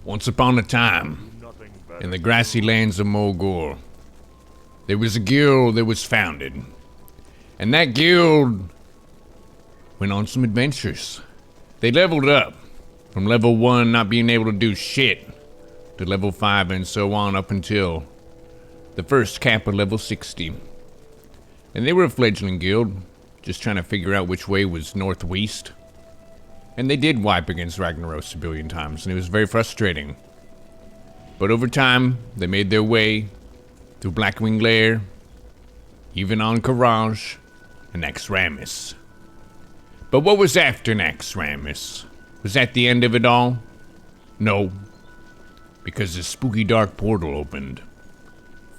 Once upon a time, in the grassy lands of Mulgore, there was a guild that was founded. And that guild went on some adventures. They leveled up from level 1 not being able to do shit to level 5 and so on up until the first cap of level 60. And they were a fledgling guild, just trying to figure out which way was northwest. And they did wipe against Ragnaros a billion times, and it was very frustrating. But over time, they made their way through Blackwing Lair, even on Karazhan and Naxxramas. But what was after Naxxramas? Was that the end of it all? No, because the spooky dark portal opened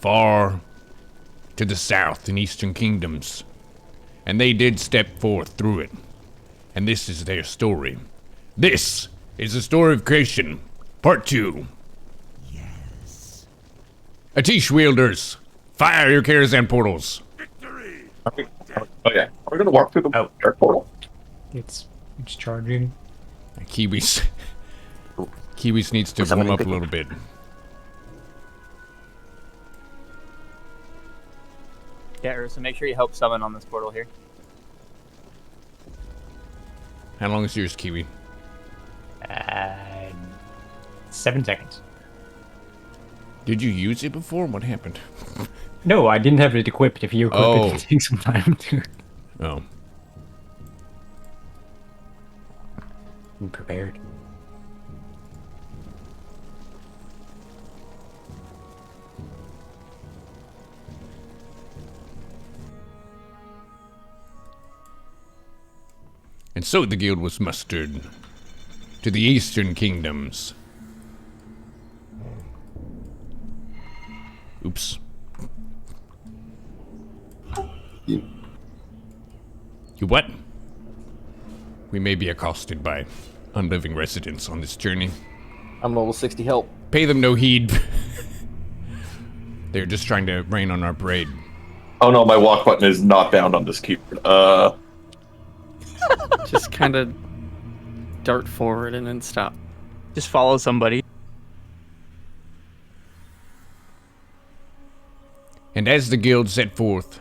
far to the south in Eastern Kingdoms, and they did step forth through it. And this is their story. This is the story of creation, part 2. Yes. Atish wielders, fire your Karazhan portals. Okay. Oh yeah, we're gonna walk through the air portal. It's charging. Kiwis needs to warm up a little bit. Yeah, Ursa, make sure you help summon on this portal here. How long is yours, Kiwi? 7 seconds. Did you use it before? What happened? No, I didn't have it equipped. If you equip it, it takes some time to... Oh. I'm prepared. And so the guild was mustered to the Eastern Kingdoms. Oops. You what? We may be accosted by unliving residents on this journey. I'm level 60 help. Pay them no heed. They're just trying to rain on our parade. Oh no, my walk button is not bound on this keyboard. Just kind of dart forward and then stop. Just follow somebody. And as the guild set forth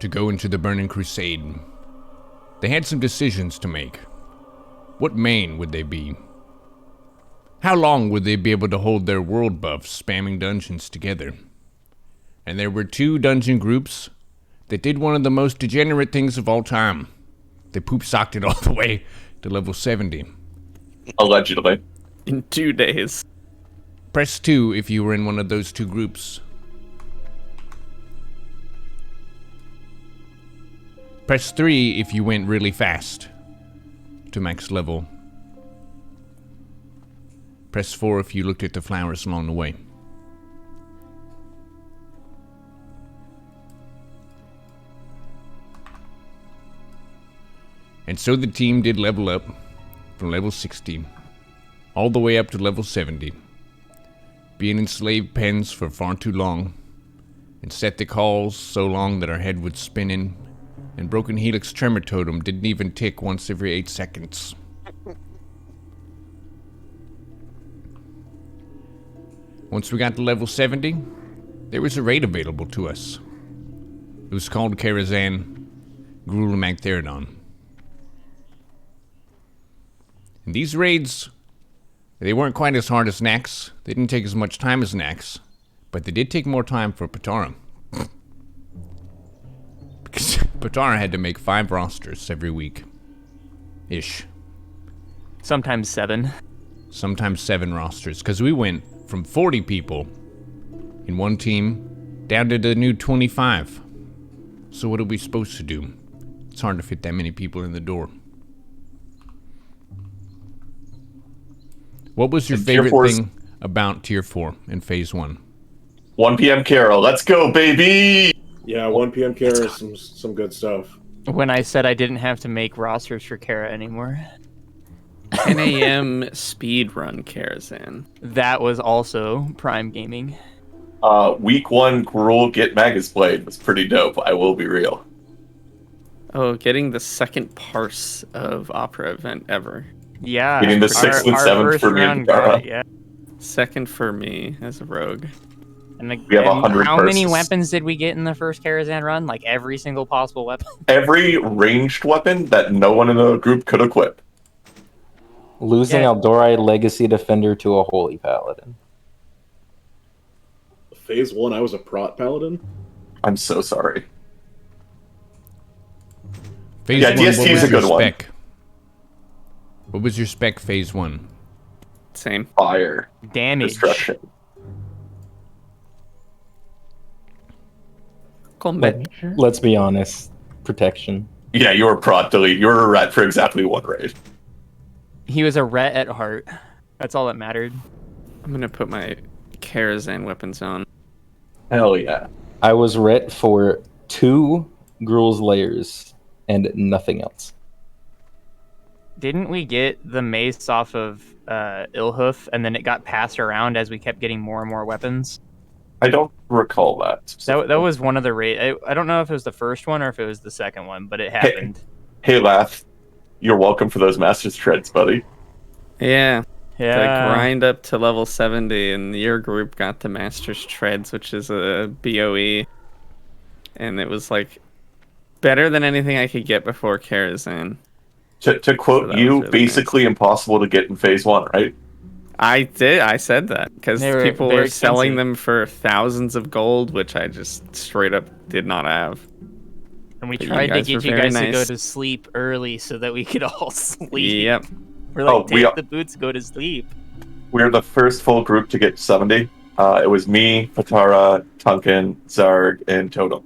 to go into the Burning Crusade, they had some decisions to make. What main would they be? How long would they be able to hold their world buffs spamming dungeons together? And there were 2 dungeon groups that did one of the most degenerate things of all time. They poop-socked it all the way to level 70. Allegedly. In 2 days. Press 2 if you were in one of those 2 groups. Press 3 if you went really fast to max level. Press 4 if you looked at the flowers along the way. And so the team did level up from level 60 all the way up to level 70, being in slave pens for far too long, and septic halls so long that our head would spin in, and Broken Helix Tremor Totem didn't even tick once every 8 seconds. Once we got to level 70, there was a raid available to us. It was called Karazhan, Gruul Magtheridon. And these raids, they weren't quite as hard as Nax. They didn't take as much time as Nax, but they did take more time for Patara. Because Patara had to make 5 rosters every week. Ish. Sometimes 7. Sometimes 7 rosters, because we went from 40 people in one team down to the new 25. So what are we supposed to do? It's hard to fit that many people in the door. What was your favorite thing about Tier 4 in Phase 1? 1 p.m. Carol, let's go, baby! Yeah, 1 p.m. Kara is some good stuff. When I said I didn't have to make rosters for Kara anymore. 10 a.m. speed run Karazhan. That was also Prime Gaming. Week 1 Gruul Get Magus Blade was pretty dope, I will be real. Oh, getting the second parse of Opera event ever. Yeah. Getting the 6th and 7th first for me round and Kara. yeah. Second for me as a rogue. And, the, We have and 100 how many purses. weapons did we get in the first Karazhan run? Like every single possible weapon. Every ranged weapon that no one in the group could equip. Losing Yeah. Aldorite Legacy Defender to a Holy Paladin. Phase 1, I was a Prot Paladin. I'm so sorry. Phase Yeah, 1, DST what is was a your good one. spec? What was your spec phase 1? Same. Fire. Damage. Destruction. Combat. Let's be honest. Protection. Yeah, you were Prot delete. You were a rat for exactly one raid. He was a ret at heart. That's all that mattered. I'm gonna put my Karazhan weapons on. Hell yeah. I was ret for 2 Gruul's Layers and nothing else. Didn't we get the mace off of Ilhoof, and then it got passed around as we kept getting more and more weapons? I don't recall that. That was one of the raid. I don't know if it was the first one or if it was the second one, but it happened. Hey, Lath. You're welcome for those Master's Treads, buddy. Yeah. To Yeah. grind up to level 70, and your group got the Master's Treads, which is a BOE. And it was like better than anything I could get before Karazhan. To quote that you, was really basically impossible to get in phase 1, right? I said that because They were people very were selling expensive. them for thousands of gold, which I just straight up did not have. And we But you tried to guys get were you very guys to go nice. to sleep early so that we could all sleep. Yep. We're like, Oh, we take are- the boots, go to sleep. We're the first full group to get 70. It was me, Patara, Tunkin, Zarg, and Totem.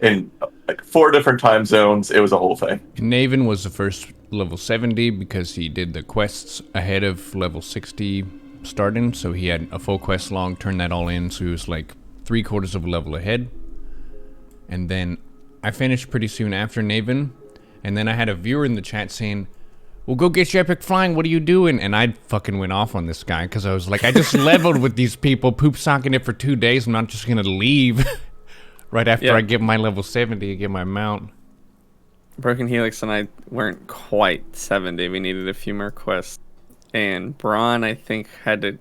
In like 4 different time zones, it was a whole thing. Naven was the first level 70 because he did the quests ahead of level 60 starting, so he had a full quest log, turned that all in, so he was like 3/4 of a level ahead. And then I finished pretty soon after Naven, and then I had a viewer in the chat saying, well, go get your epic flying, what are you doing? And I fucking went off on this guy, because I was like, I just leveled with these people, poop socking it for 2 days, I'm not just gonna leave right after Yeah. I get my level 70, get my mount. Broken Helix and I weren't quite 70. We needed a few more quests. And Braun, I think,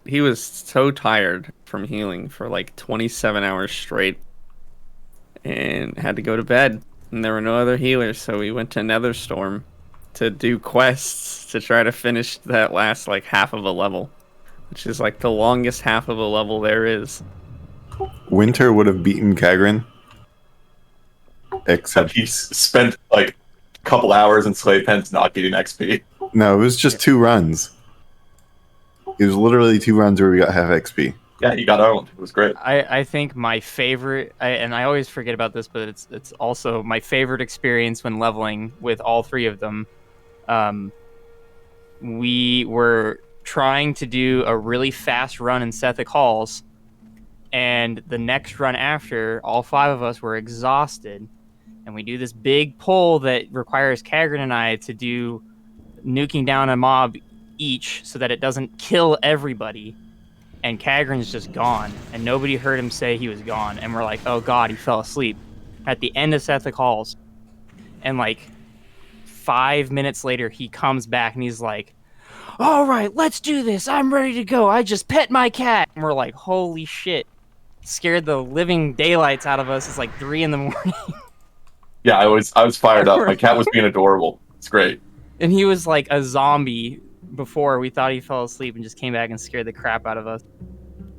he was so tired from healing for like 27 hours straight and had to go to bed. And there were no other healers, so we went to Netherstorm to do quests to try to finish that last like half of a level, which is like the longest half of a level there is. Winter would have beaten Karazhan. Except, He spent like a couple hours in slave pens not getting XP. no, it was just 2 runs. It was literally 2 runs where we got half XP. Yeah, he got owned. It was great. I think my favorite, and I always forget about this, but it's also my favorite experience when leveling with all 3 of them. We were trying to do a really fast run in Sethic Halls, and the next run after, all 5 of us were exhausted, and we do this big pull that requires Karazhan and I to do nuking down a mob each so that it doesn't kill everybody. And Karazhan's just gone, and nobody heard him say he was gone. And we're like, oh god, he fell asleep at the end of Sethic Halls. And like 5 minutes later, he comes back and he's like, all right, let's do this. I'm ready to go. I just pet my cat. And we're like, holy shit. Scared the living daylights out of us. It's like 3 a.m. Yeah, I was fired up. My cat was being adorable. It's great. And he was like a zombie before. We thought he fell asleep and just came back and scared the crap out of us.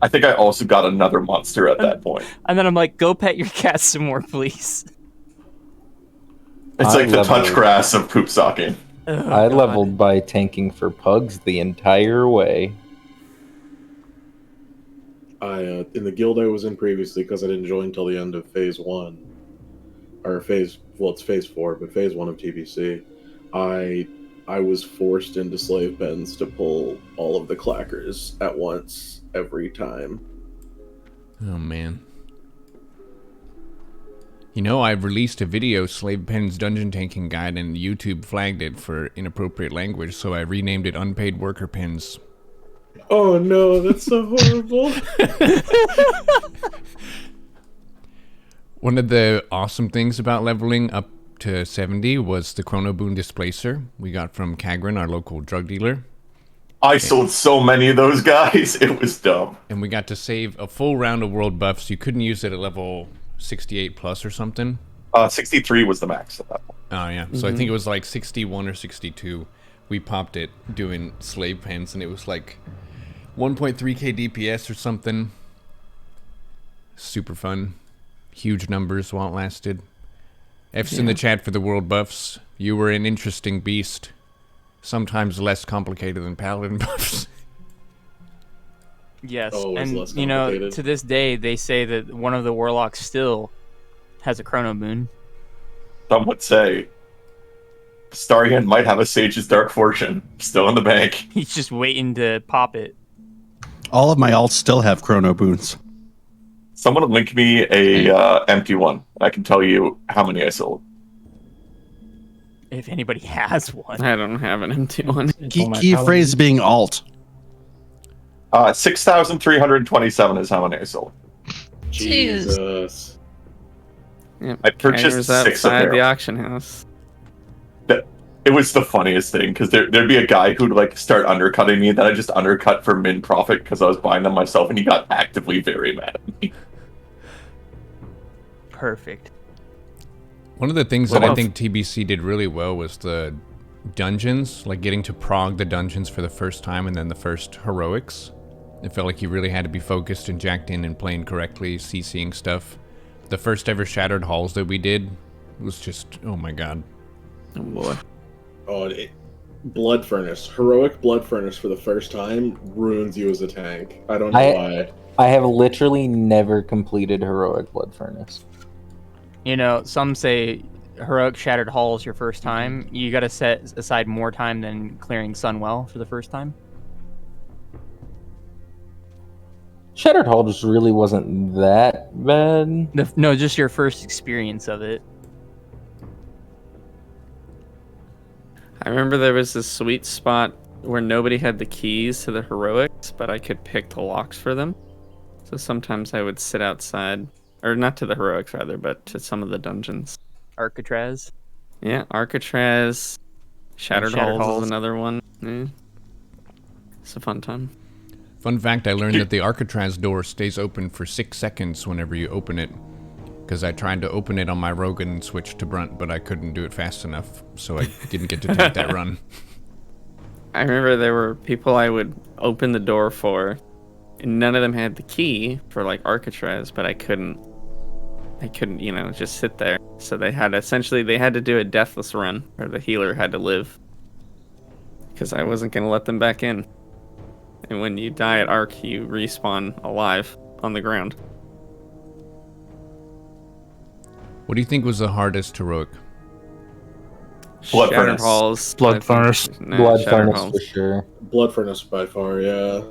I think I also got another monster at that point. And then I'm like, go pet your cat some more, please. It's I like the touch leveled. grass of poop socking. Oh, I God. leveled by tanking for pugs the entire way. I in the guild I was in previously, because I didn't join until the end of phase 1, or it's phase 4, but phase 1 of TBC. I was forced into slave pens to pull all of the clackers at once every time. Oh man. You know, I've released a video, Slave Pen's Dungeon Tanking Guide, and YouTube flagged it for inappropriate language, so I renamed it Unpaid Worker Pens. Oh no, that's so horrible. One of the awesome things about leveling up to 70 was the Chrono Boon Displacer we got from Karazhan, our local drug dealer. I sold so many of those guys. It was dumb. And we got to save a full round of world buffs. You couldn't use it at level 68 plus or something. 63 was the max at that point. Oh, yeah. So I think it was like 61 or 62. We popped it doing slave pens, and it was like 1.3k DPS or something. Super fun. Huge numbers while it lasted. F's in the chat for the world buffs. You were an interesting beast. Sometimes less complicated than paladin buffs. Yes, Always and less you know, complicated. to this day, they say that one of the warlocks still has a chrono boon. Some would say Starian might have a Sage's Dark Fortune still in the bank. He's just waiting to pop it. All of my alts still have chrono boons. Someone link me a empty one. I can tell you how many I sold. If anybody has one. I don't have an empty one. Key phrase being alt. 6,327 is how many I sold. Jesus. Yep. I purchased Hangers 6 of outside them. the auction house. It was the funniest thing because there'd be a guy who'd like start undercutting me, that I just undercut for min profit because I was buying them myself, and he got actively very mad at me. Perfect. One of the things that I think TBC did really well was the dungeons, like getting to prog the dungeons for the first time and then the first heroics. It felt like you really had to be focused and jacked in and playing correctly, CCing stuff. The first ever Shattered Halls that we did was just, oh my god. Oh boy. Oh, Blood Furnace. Heroic Blood Furnace for the first time ruins you as a tank. I don't know why. I have literally never completed Heroic Blood Furnace. You know, some say heroic Shattered Hall is your first time. You gotta set aside more time than clearing Sunwell for the first time. Shattered Hall just really wasn't that bad. No, just your first experience of it. I remember there was this sweet spot where nobody had the keys to the heroics, but I could pick the locks for them. So sometimes I would sit outside, or not to the heroics rather, but to some of the dungeons. Arcatraz. Yeah, Arcatraz, Shattered Halls Halls. is another one. Yeah. It's a fun time. Fun fact, I learned that the Arcatraz door stays open for 6 seconds whenever you open it. Because I tried to open it on my Rogan and switch to Brunt, but I couldn't do it fast enough, so I didn't get to take that run. I remember there were people I would open the door for, and none of them had the key for like Arcatraz, but I couldn't, you know, just sit there. So they had to do a deathless run, or the healer had to live, because I wasn't gonna let them back in. And when you die at Arc, you respawn alive on the ground. What do you think was the hardest heroic? Blood Shattered Furnace. Halls. Blood I think. Furnace. Nah, Blood Shattered Furnace Halls. for sure. Blood Furnace by far, yeah.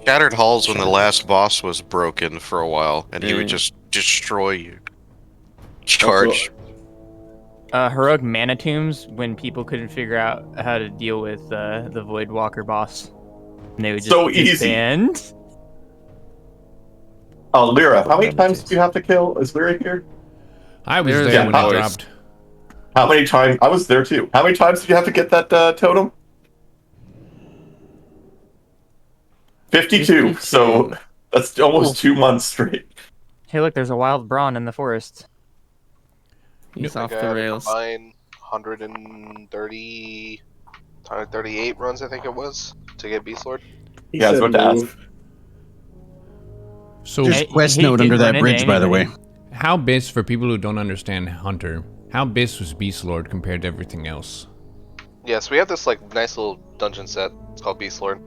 Shattered Halls when the last boss was broken for a while, and he would just destroy you. Charge. Heroic Mana Tombs, when people couldn't figure out how to deal with the Voidwalker boss. And they would just So easy. disband. Oh, Lyra, how many times do you have to kill? Is Lyra here? I was There's there when it always- dropped. How many times? I was there too. How many times did you have to get that totem? 52. So that's almost 2 months straight. Hey, look, there's a wild brawn in the forest. He's I off think the I had to rails. combine 138 runs, I think it was, to get Beast Lord. He Yeah, I was said about to ask. move. So, There's Hey, a quest he note did under run that into bridge, by the way. anybody. how Biss, for people who don't understand Hunter, how Biss was Beast Lord compared to everything else? Yeah, so we have this like nice little dungeon set. It's called Beast Lord.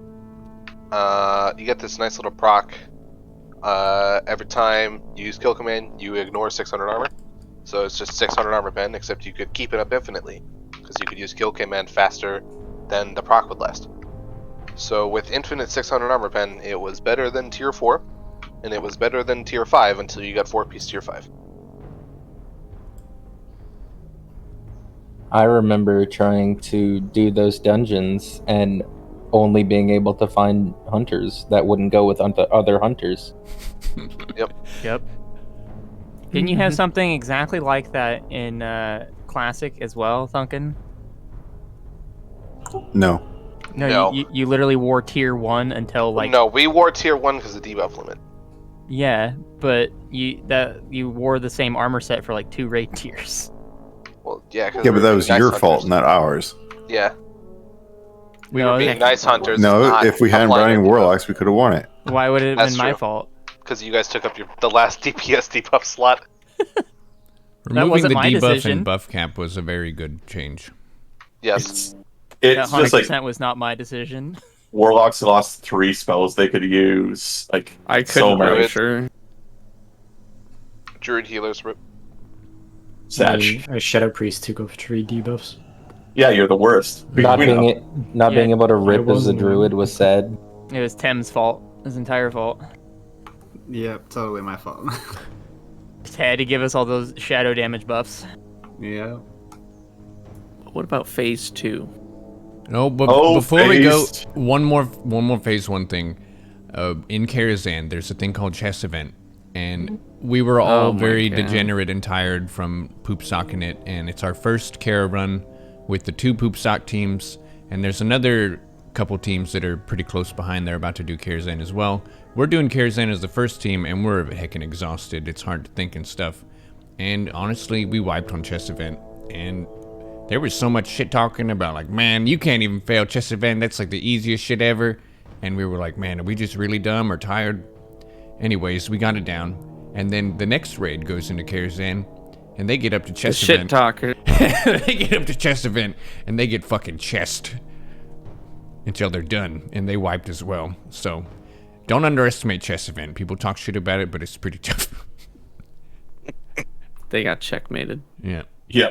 You get this nice little proc. Every time you use kill command, you ignore 600 armor. So it's just 600 armor pen, except you could keep it up infinitely, because you could use kill command faster than the proc would last. So with infinite 600 armor pen, it was better than tier 4, and it was better than tier 5 until you got 4-piece tier 5. I remember trying to do those dungeons and only being able to find hunters that wouldn't go with other hunters. Yep. Didn't you have something exactly like that in Classic as well, Thunken? No. No. You literally wore tier 1 until like... No, we wore tier 1 because of the debuff limit. Yeah, but you wore the same armor set for like 2 raid tiers. Well, yeah. Yeah, but that was your fault, not ours. Yeah. We No, were being nice hunters. No, not if we hadn't brought any warlocks, we could have won it. Why would it have That's been my true. fault? Because you guys took up the last DPS debuff slot. Removing wasn't the my debuff decision. and buff cap was a very good change. Yes. It's That just 100% like was not my decision. warlocks lost 3 spells they could use. Like I so couldn't many. for sure. Druid healers. Satch. A Shadow Priest took off 3 debuffs. Yeah, you're the worst. Not We know. being able to rip as a wasn't- druid was sad. It was Tem's fault. His entire fault. Yep, totally my fault. Just had to give us all those shadow damage buffs. Yeah. What about phase 2? No, but Oh, before we go, phase- one more phase 1 thing. In Karazhan, there's a thing called chess event, and we were all Oh my very God. degenerate and tired from poop socking it, and it's our first Kara run with the 2 poop sock teams, and there's another couple teams that are pretty close behind. They're about to do Karazhan as well. We're doing Karazhan as the first team, and we're heckin' exhausted. It's hard to think and stuff. And honestly, we wiped on chess event, and there was so much shit talking about like, man, you can't even fail chess event. That's like the easiest shit ever. And we were like, man, are we just really dumb or tired? Anyways, we got it down. And then the next raid goes into Karazhan, and they get up to The chess shit event. talker. They get up to chess event, and they get fucking chessed until they're done, and they wiped as well. So don't underestimate chess event. People talk shit about it, but it's pretty tough. They got checkmated, Yeah. Yeah.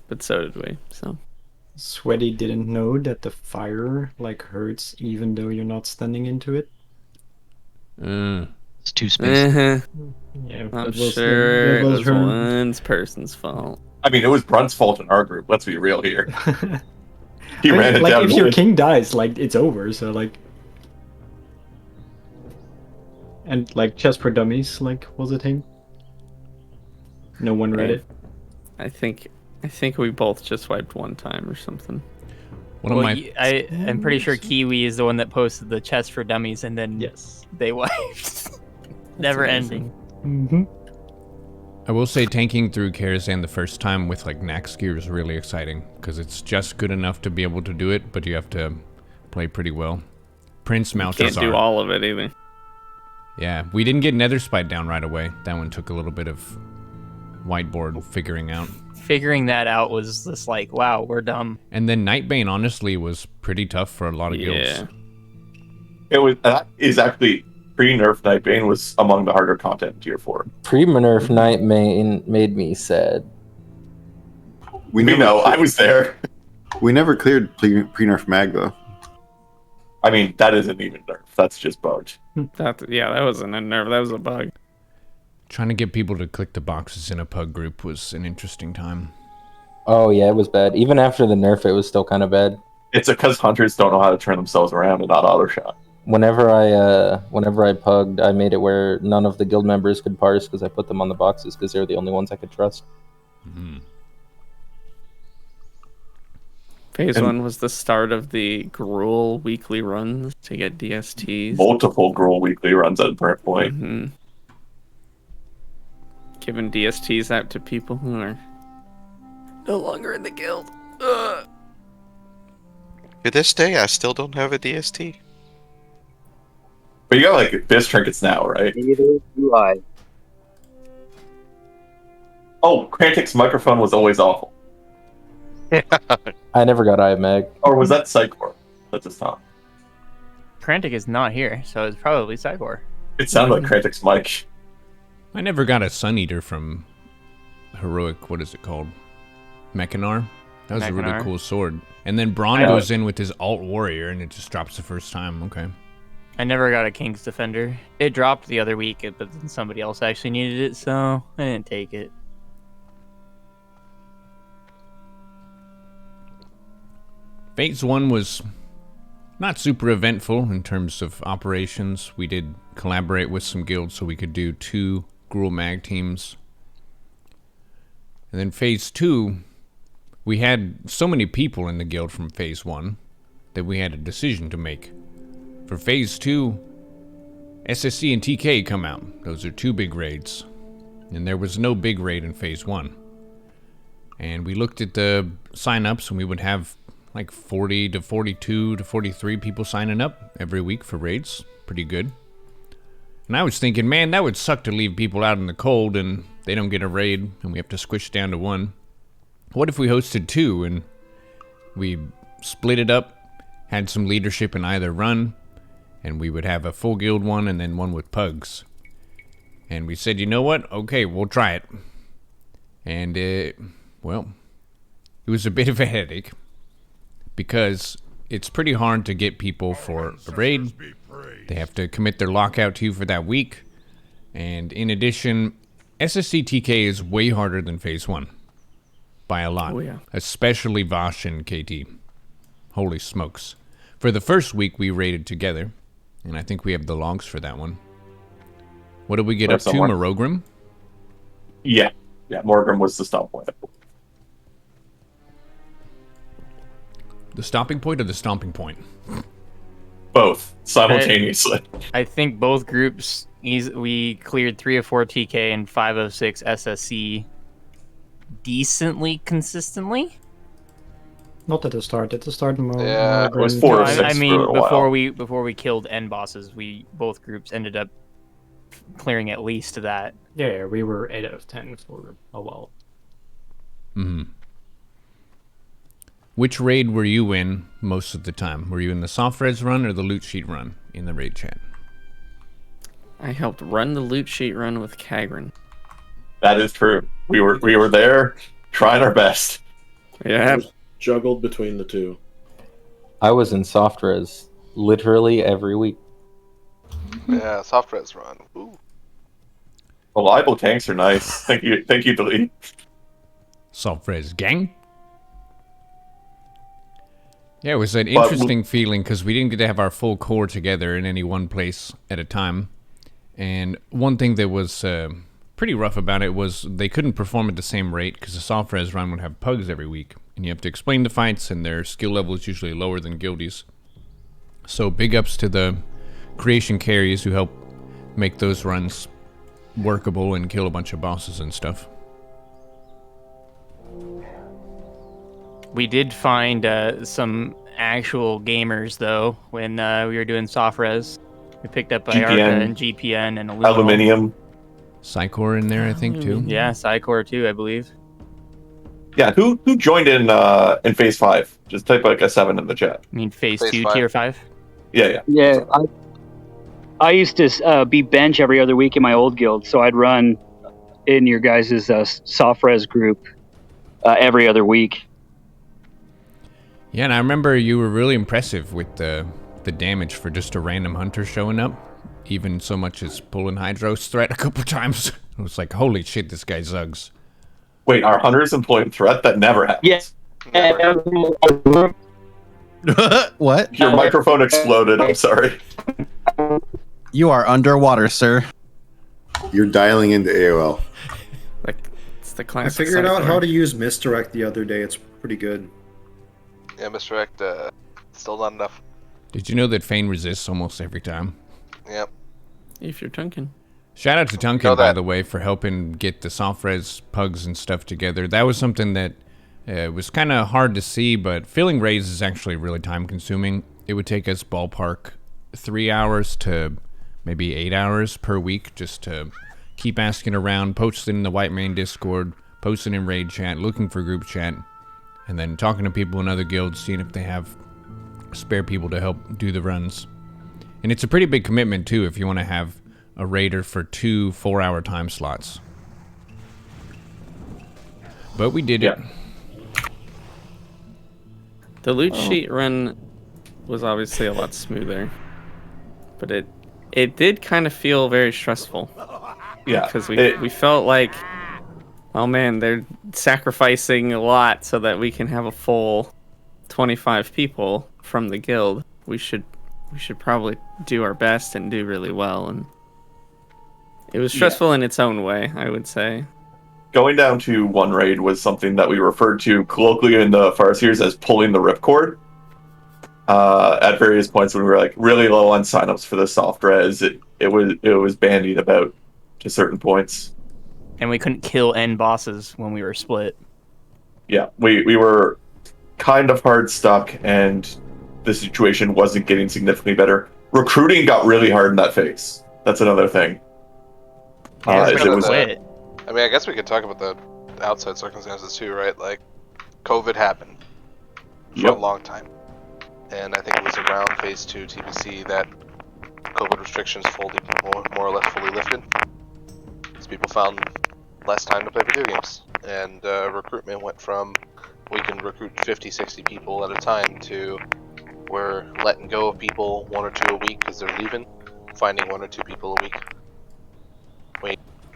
but so did we. So Sweaty didn't know that the fire like hurts even though you're not standing into it. It's 2 spaces. Yeah, I'm sure it was her. one person's fault. I mean, it was Brunt's fault in our group. Let's be real here. He I mean, ran it like down. if your king dies, like it's over. So like, and like chess for dummies, like was a thing. No one read it. I think we both just wiped one time or something. One of Well, my I'm pretty sure Kiwi is the one that posted the chest for dummies, and then Yes. they wiped. Never ending. Mm-hmm. I will say tanking through Karazhan the first time with like Nax gear is really exciting because it's just good enough to be able to do it, but you have to play pretty well. Prince Malthazar. Can't do all of it either. Yeah, we didn't get Nether Spite down right away. That one took a little bit of whiteboard figuring out. Figuring that out was just like, wow, we're dumb. And then Nightbane honestly was pretty tough for a lot of guilds. It was that is actually pre-nerf Nightbane was among the harder content in tier 4. Pre-nerf Nightbane made me sad. We know. I was there. We never cleared pre-nerf mag though. I mean, that isn't even nerf. That's just bugged. That wasn't a nerve. That was a bug. Trying to get people to click the boxes in a pug group was an interesting time. Oh yeah, it was bad. Even after the nerf, it was still kind of bad. It's because hunters don't know how to turn themselves around and not auto shot. Whenever I pugged, I made it where none of the guild members could parse because I put them on the boxes because they're the only ones I could trust. Mm-hmm. Phase 1 was the start of the Gruul weekly runs to get DSTs. Multiple Gruul weekly runs at a current point. Mm-hmm. Giving DSTs out to people who are no longer in the guild. Ugh. To this day, I still don't have a DST. But you got like biz trinkets now, right? Neither do I. Oh, Crantic's microphone was always awful. I never got IMAG. Or was that Psychor? That's his top. Crantic is not here, so it's probably Psychor. It sounded like Crantic's mic. I never got a Sun Eater from Heroic, what is it called? Mechanar? That was a really Mechanar. cool sword. And then Braun goes in with his alt warrior and it just drops the first time. Okay. I never got a King's Defender. It dropped the other week, but then somebody else actually needed it, so I didn't take it. Phase 1 was not super eventful in terms of operations. We did collaborate with some guilds so we could do 2 Gruul Mag teams. And then Phase 2 we had so many people in the guild from Phase 1 that we had a decision to make. For Phase 2, SSC and TK come out. Those are 2 big raids. And there was no big raid in Phase 1. And we looked at the sign-ups, and we would have like 40 to 42 to 43 people signing up every week for raids. Pretty good. And I was thinking, man, that would suck to leave people out in the cold and they don't get a raid and we have to squish down to 1. What if we hosted 2 and we split it up, had some leadership in either run, and we would have a full guild one and then one with pugs. And we said, you know what? Okay, we'll try it. And, well, it was a bit of a headache because it's pretty hard to get people for a raid. They have to commit their lockout to you for that week. And in addition, SSC TK is way harder than Phase 1. By a lot. Oh, yeah. Especially Vashj and KT. Holy smokes. For the first week, we raided together. And I think we have the logs for that one. What did we get up to, Morogrim? Yeah. Yeah, Morogrim was the stop point. The stopping point or the stomping point? Both, simultaneously. I think both groups, we cleared 3 of 4 TK and 5 of 6 SSC decently consistently. Not at the start. At the start, more. Yeah, it was 4 or 6 I mean, for a while. before we killed end bosses, both groups ended up clearing at least that. Yeah, we were 8 out of 10 for a while. Mm-hmm. Which raid were you in most of the time? Were you in the soft res run or the loot sheet run in the raid chat? I helped run the loot sheet run with Karazhan. That is true. We were there, trying our best. Yeah. Juggled between the 2. I was in soft res literally every week. Yeah, soft res run. Ooh. Reliable tanks are nice. Thank you, Delete. Soft res gang? Yeah, it was an interesting feeling because we didn't get to have our full core together in any one place at a time. And one thing that was pretty rough about it was they couldn't perform at the same rate because the soft res run would have pugs every week. And you have to explain the fights, and their skill level is usually lower than guildies. So big ups to the creation carries who help make those runs workable and kill a bunch of bosses and stuff. We did find some actual gamers, though, when we were doing soft res. We picked up IARCA and GPN and Aluminium. Psycor in there, I think, too. Yeah, Psycor, too, I believe. Yeah, who joined in Phase 5? Just type like a 7 in the chat. I mean, Phase 2, Tier 5? Yeah. Yeah, I used to be bench every other week in my old guild, so I'd run in your guys' soft res group every other week. Yeah, and I remember you were really impressive with the damage for just a random hunter showing up. Even so much as pulling Hydro's threat a couple times. I was like, holy shit, this guy zugs. Wait, are hunters employing threat? That never happens. Yeah. What? Your microphone exploded. I'm sorry. You are underwater, sir. You're dialing into AOL. Like, it's the I classic. figured out Psycor. how to use misdirect the other day. It's pretty good. Yeah, misdirect, still not enough. Did you know that Feign resists almost every time? Yep. If you're Tunkin. Shout out to Duncan, by the way, for helping get the soft res pugs and stuff together. That was something that was kind of hard to see, but filling raids is actually really time consuming. It would take us ballpark 3 hours to maybe 8 hours per week just to keep asking around, posting in the White Main Discord, posting in raid chat, looking for group chat, and then talking to people in other guilds, seeing if they have spare people to help do the runs. And it's a pretty big commitment too if you want to have a raider for 2 4-hour time slots. But we did it. The loot sheet run was obviously a lot smoother, but it did kind of feel very stressful. Yeah, because we felt like, oh man, they're sacrificing a lot so that we can have a full 25 people from the guild. We should probably do our best and do really well, and it was stressful in its own way, I would say. going down to one raid was something that we referred to colloquially in the Farseers as pulling the ripcord. At various points when we were like really low on signups for the soft res, it was bandied about to certain points. And we couldn't kill end bosses when we were split. Yeah, we were kind of hard stuck, and the situation wasn't getting significantly better. Recruiting got really hard in that phase. That's another thing. I mean, I guess we could talk about the outside circumstances too, right? Like, COVID happened for a long time. And I think it was around Phase 2 TBC that COVID restrictions more or less fully lifted. Because people found less time to play video games. And recruitment went from, we can recruit 50, 60 people at a time, to we're letting go of people 1 or 2 a week because they're leaving, finding 1 or 2 people a week.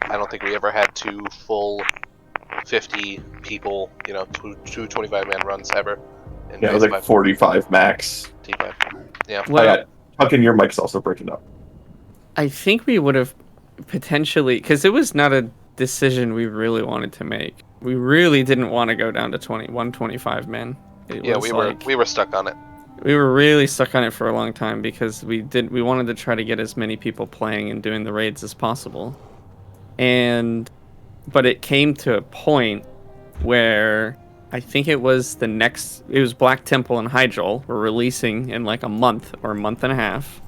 I don't think we ever had 2 full 50 people, you know, two 25-man runs ever. Yeah, it was like 45 max. T5. Yeah. Well, Tuckin, your mic's also breaking up. I think we would have potentially, because it was not a decision we really wanted to make. We really didn't want to go down to 125 men. Yeah, we were stuck on it. We were really stuck on it for a long time because we wanted to try to get as many people playing and doing the raids as possible. But it came to a point where I think it was Black Temple and Hyjal were releasing in like a month or a month and a half.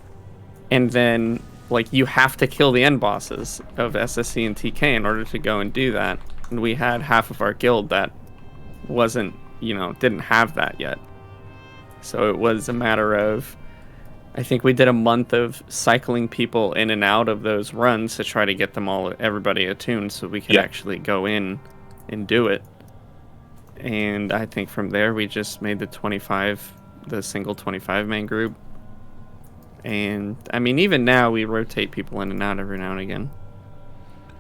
And then like you have to kill the end bosses of SSC and TK in order to go and do that. And we had half of our guild that didn't have that yet. So it was a matter of, I think we did a month of cycling people in and out of those runs to try to get everybody attuned so we could actually go in and do it. And I think from there we just made the single 25-man group. And I mean, even now we rotate people in and out every now and again.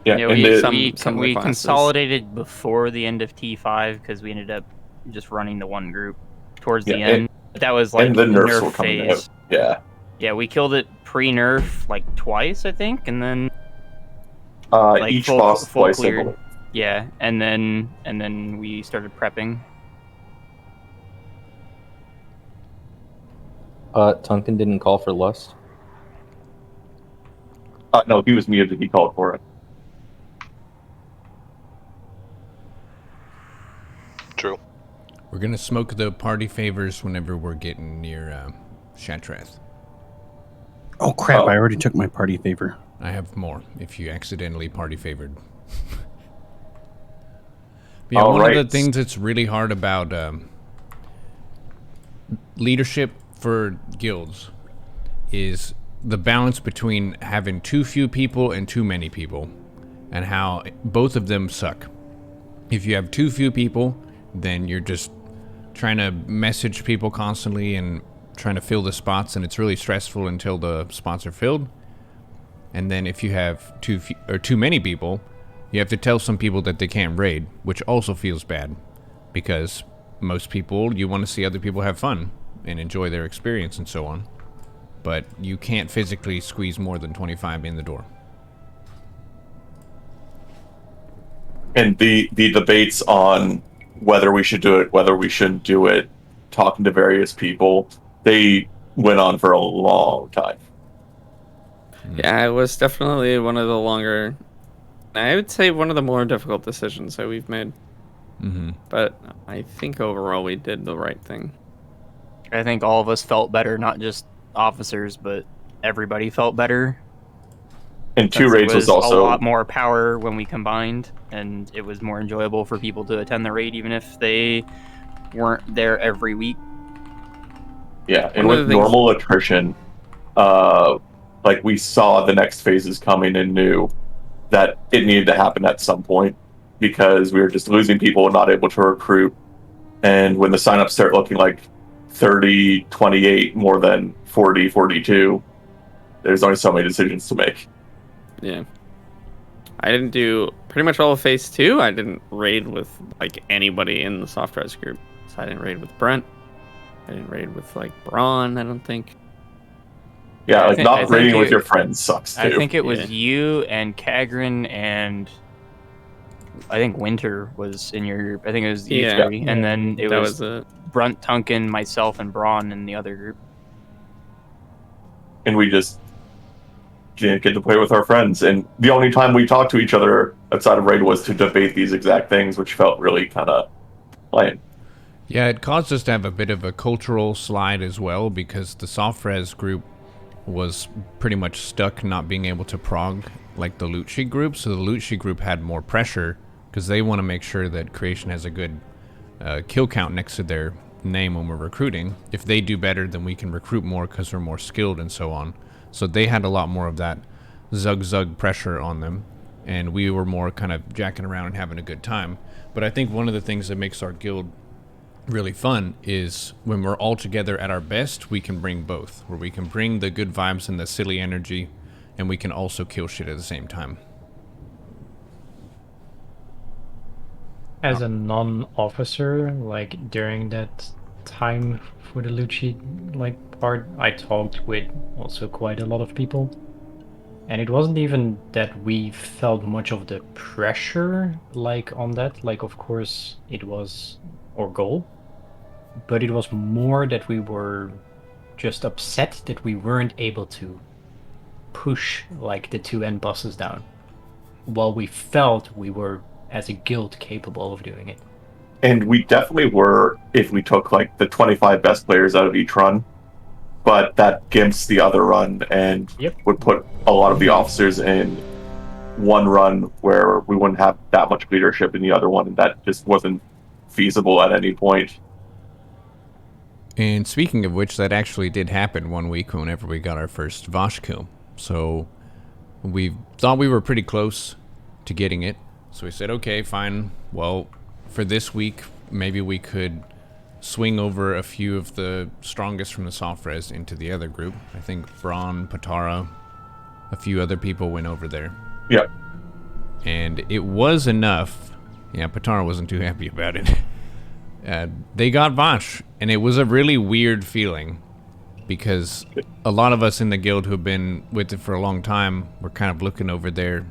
Yeah, we consolidated before the end of T5 because we ended up just running the one group towards the end. That was like the nerf phase. Yeah. Yeah, we killed it pre-nerf like twice, I think, and then each boss twice. Cleared. Yeah, and then we started prepping. Tunkin didn't call for Lust. No, he was muted. He called for it. True. We're gonna smoke the party favors whenever we're getting near Shattrath. Oh crap! I already took my party favor. I have more. If you accidentally party favored. Yeah, one of the things that's really hard about leadership for guilds is the balance between having too few people and too many people, and how both of them suck. If you have too few people, then you're just trying to message people constantly and trying to fill the spots, and it's really stressful until the spots are filled. And then if you have too many people, you have to tell some people that they can't raid, which also feels bad, because most people, you want to see other people have fun and enjoy their experience and so on. But you can't physically squeeze more than 25 in the door. And the debates on whether we should do it, whether we shouldn't do it, talking to various people, they went on for a long time. Yeah, it was definitely one of the longer, I would say one of the more difficult decisions that we've made. Mm-hmm. But I think overall we did the right thing. I think all of us felt better, not just officers, but everybody felt better. And 2 raids was also a lot more power when we combined, and it was more enjoyable for people to attend the raid, even if they weren't there every week. Yeah, and with normal attrition, like we saw the next phases coming and knew that it needed to happen at some point because we were just losing people and not able to recruit. And when the signups start looking like 30, 28, more than 40, 42, there's only so many decisions to make. Yeah. I didn't do pretty much all of phase 2. I didn't raid with like anybody in the soft res group. So I didn't raid with Brent. I didn't raid with like Braun, I don't think. Yeah, like not raiding with your friends sucks too. I think it was you and Kagran and I think Winter was in your group. I think it was Yeah. E3, and then it That was was it. Brunt, Tunkin, myself, and Braun in the other group. And we just didn't get to play with our friends. And the only time we talked to each other outside of raid was to debate these exact things, which felt really kind of lame. Yeah, it caused us to have a bit of a cultural slide as well, because the soft res group was pretty much stuck not being able to prog like the loot sheet group. So the loot sheet group had more pressure because they want to make sure that creation has a good kill count next to their name when we're recruiting. If they do better, then we can recruit more because we're more skilled and so on. So they had a lot more of that zug pressure on them, and we were more kind of jacking around and having a good time. But I think one of the things that makes our guild really fun is when we're all together at our best, we can bring both, where we can bring the good vibes and the silly energy, and we can also kill shit at the same time. As a non-officer, like during that time for the loot sheet like part, I talked with also quite a lot of people, and it wasn't even that we felt much of the pressure like on that. Like, of course, it was our goal, but it was more that we were just upset that we weren't able to push like the 2 end bosses down, while we felt we were as a guild capable of doing it. And we definitely were if we took like the 25 best players out of each run, but that gimps the other run and would put a lot of the officers in one run where we wouldn't have that much leadership in the other one, and that just wasn't feasible at any point. And speaking of which, that actually did happen one week whenever we got our first Vashj kill. So we thought we were pretty close to getting it. So we said, okay, fine. Well, for this week, maybe we could swing over a few of the strongest from the soft res into the other group. I think Braun, Patara, a few other people went over there. Yep. And it was enough. Yeah, Patara wasn't too happy about it. They got Vashj, and it was a really weird feeling because a lot of us in the guild who have been with it for a long time were kind of looking over there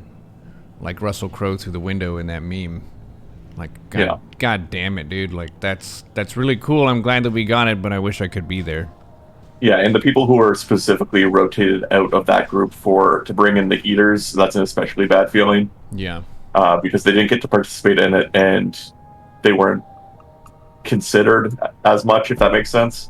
like Russell Crowe through the window in that meme. Like, God damn it, dude. Like, that's really cool. I'm glad that we got it, but I wish I could be there. Yeah, and the people who were specifically rotated out of that group to bring in the Eaters, that's an especially bad feeling. Yeah. Because they didn't get to participate in it, and they weren't considered as much, if that makes sense.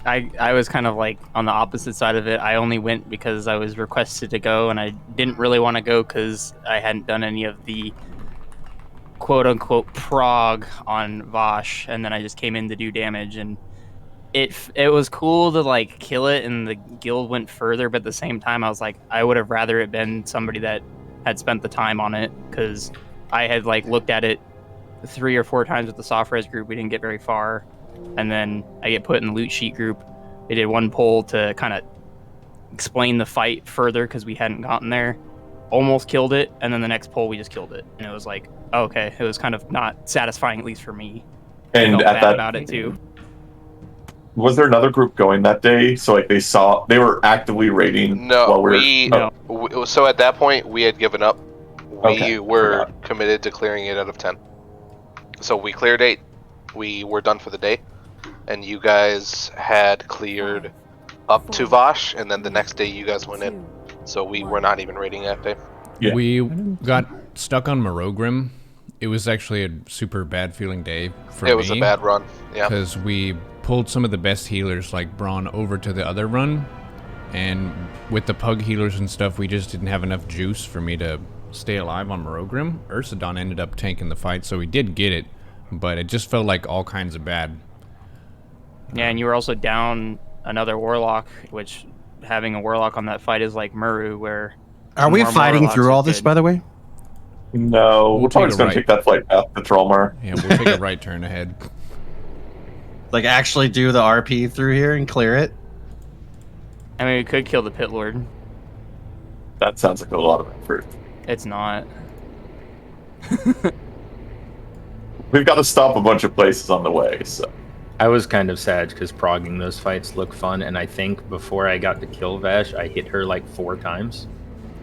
I was kind of like on the opposite side of it. I only went because I was requested to go, and I didn't really want to go because I hadn't done any of the quote-unquote prog on Vashj, and then I just came in to do damage, and it was cool to like kill it, and the guild went further, but at the same time I was like, I would have rather it been somebody that had spent the time on it, because I had like looked at it 3 or 4 times with the soft res group. We didn't get very far, and then I get put in the loot sheet group. They did one poll to kind of explain the fight further because we hadn't gotten there. Almost killed it, and then the next poll we just killed it, and it was like, oh, okay, it was kind of not satisfying, at least for me. And I felt at bad that about it too. Was there another group going that day? So like they were actively raiding. No, while we so at that point we had given up. We Okay, were committed to clearing 8 out of 10. So we cleared 8. We were done for the day, and you guys had cleared up to Vashj, and then the next day you guys went in. So we were not even raiding that day. Yeah. We got stuck on Morogrim. It was actually a super bad feeling day for me. It was a bad run, yeah. Because we pulled some of the best healers like Braun over to the other run, and with the pug healers and stuff, we just didn't have enough juice for me to stay alive on Morogrim. Ursadon ended up tanking the fight, so we did get it, but it just felt like all kinds of bad. Yeah, and you were also down another warlock, which having a warlock on that fight is like Muru, where... Are we fighting through all this, by the way? No, we're probably just going to take that flight path to Trollmar. Yeah, we'll take a right turn ahead. Like, actually do the RP through here and clear it? I mean, we could kill the Pit Lord. That sounds like a lot of effort. It's not. We've got to stop a bunch of places on the way, so... I was kind of sad because progging those fights look fun, and I think before I got to kill Vashj, I hit her like 4 times.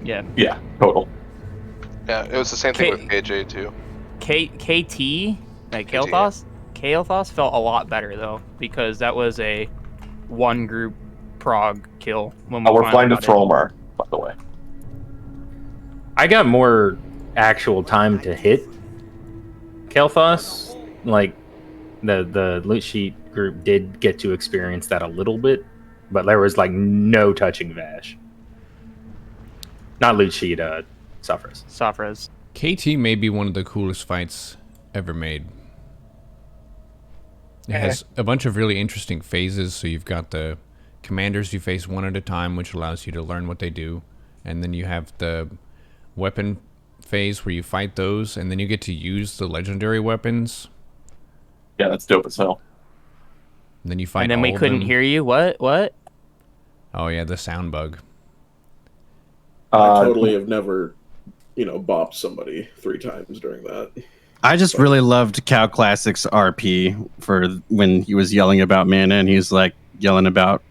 Yeah. Yeah, total. Yeah, it was the same thing with KJ too. KT, like Kael'thas? Kael'thas felt a lot better though, because that was a one group prog kill when we we're flying to got it. Thromar, by the way. I got more actual time to hit Kael'thas. Like the loot sheet group did get to experience that a little bit, but there was like no touching Vashj. Not loot sheet, Safras. KT may be one of the coolest fights ever made. It has a bunch of really interesting phases. So you've got the commanders you face one at a time, which allows you to learn what they do. And then you have the weapon phase where you fight those, and then you get to use the legendary weapons. Yeah, that's dope as hell. And then you fight And then all we of couldn't them. hear you. What? Oh yeah, the sound bug. I totally have never, bopped somebody 3 times during that. I just really loved Cow Classic's RP for when he was yelling about mana and he was like yelling about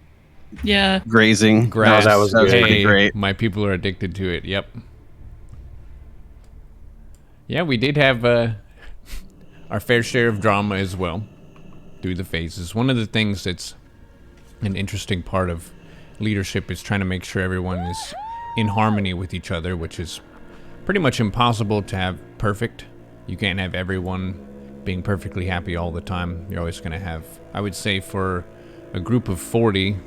grazing. Grass. That was pretty great. My people are addicted to it. Yep. Yeah, we did have our fair share of drama as well through the phases. One of the things that's an interesting part of leadership is trying to make sure everyone is in harmony with each other, which is pretty much impossible to have perfect. You can't have everyone being perfectly happy all the time. You're always going to have, I would say for a group of 40,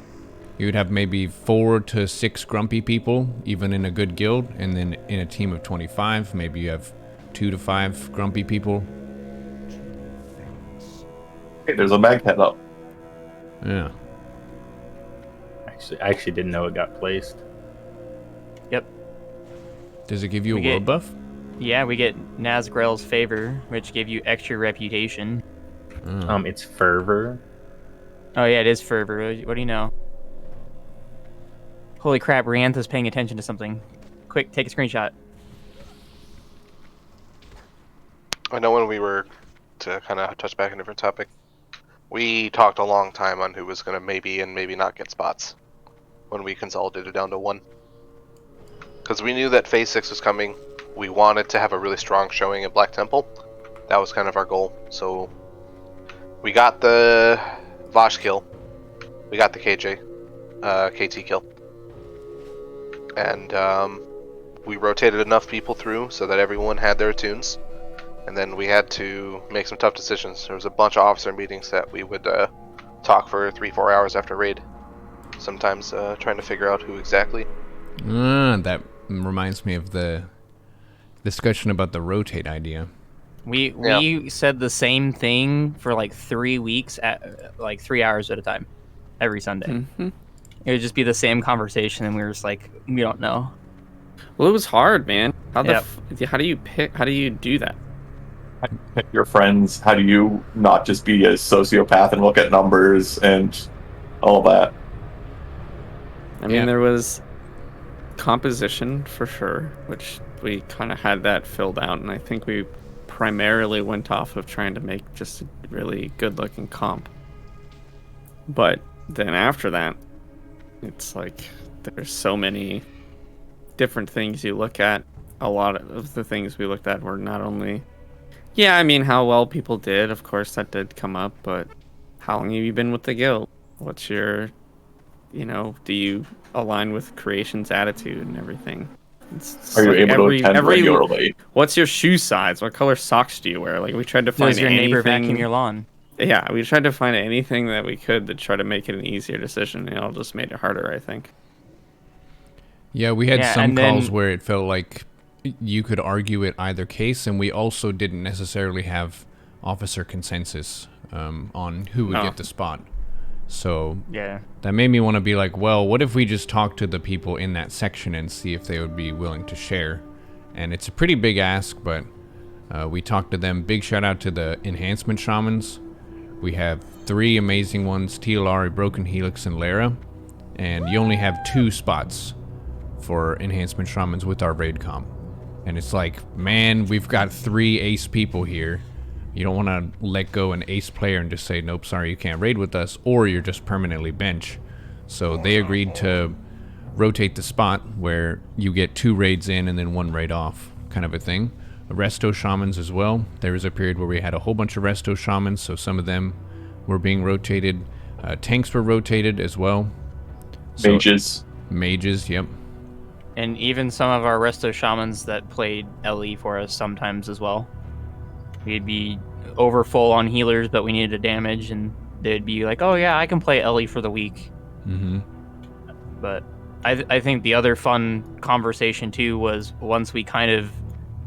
you would have maybe 4 to 6 grumpy people, even in a good guild. And then in a team of 25, maybe you have 2 to 5 grumpy people. Hey, there's a mag head up. Yeah. I actually didn't know it got placed. Yep. Does it give you a world buff? Yeah, we get Nazgrel's favor, which gave you extra reputation. It's fervor. Oh yeah, it is fervor. What do you know? Holy crap, Riantha's paying attention to something. Quick, take a screenshot. I know when we were, to kind of touch back on a different topic, we talked a long time on who was going to maybe and maybe not get spots when we consolidated down to 1. Because we knew that Phase 6 was coming. We wanted to have a really strong showing at Black Temple. That was kind of our goal. So we got the Vashj kill. We got the KT kill. And we rotated enough people through so that everyone had their tunes. And then we had to make some tough decisions. There was a bunch of officer meetings that we would talk for 3-4 hours after raid. Sometimes trying to figure out who exactly. That reminds me of the discussion about the rotate idea. We said the same thing for like 3 weeks at like 3 hours at a time, every Sunday. Mm-hmm. It would just be the same conversation, and we were just like, we don't know. Well, it was hard, man. How do you pick? How do you do that? How do you pick your friends? How do you not just be a sociopath and look at numbers and all that? I mean, there was composition for sure, which we kind of had that filled out, and I think we primarily went off of trying to make just a really good-looking comp. But then after that, it's like there's so many different things you look at. A lot of the things we looked at were not only, I mean, how well people did, of course that did come up, but how long have you been with the guild? What's your, do you align with creation's attitude and everything? Are you able to attend regularly? What's your shoe size? What color socks do you wear? Like, we tried to find Does your neighbor vacuum your lawn? Yeah, we tried to find anything that we could to try to make it an easier decision. It all just made it harder, I think. Yeah, we had some calls where it felt like you could argue it either case, and we also didn't necessarily have officer consensus on who would get the spot. So that made me want to be like, well, what if we just talk to the people in that section and see if they would be willing to share? And it's a pretty big ask, but we talked to them. Big shout out to the enhancement shamans. We have 3 amazing ones, TLR, Broken Helix, and Lara. And you only have 2 spots for enhancement shamans with our raid comp. And it's like, man, we've got 3 ace people here. You don't want to let go an ace player and just say, nope, sorry, you can't raid with us, or you're just permanently bench. So they agreed to rotate the spot where you get 2 raids in and then 1 raid off. kind of a thing. Resto shamans as well. There was a period where we had a whole bunch of resto shamans, so some of them were being rotated. Tanks were rotated as well. So, mages, yep. And even some of our resto shamans that played LE for us sometimes as well. We'd be over full on healers, but we needed a damage, and they'd be like, oh yeah, I can play LE for the week. Mm-hmm. But I think the other fun conversation too was once we kind of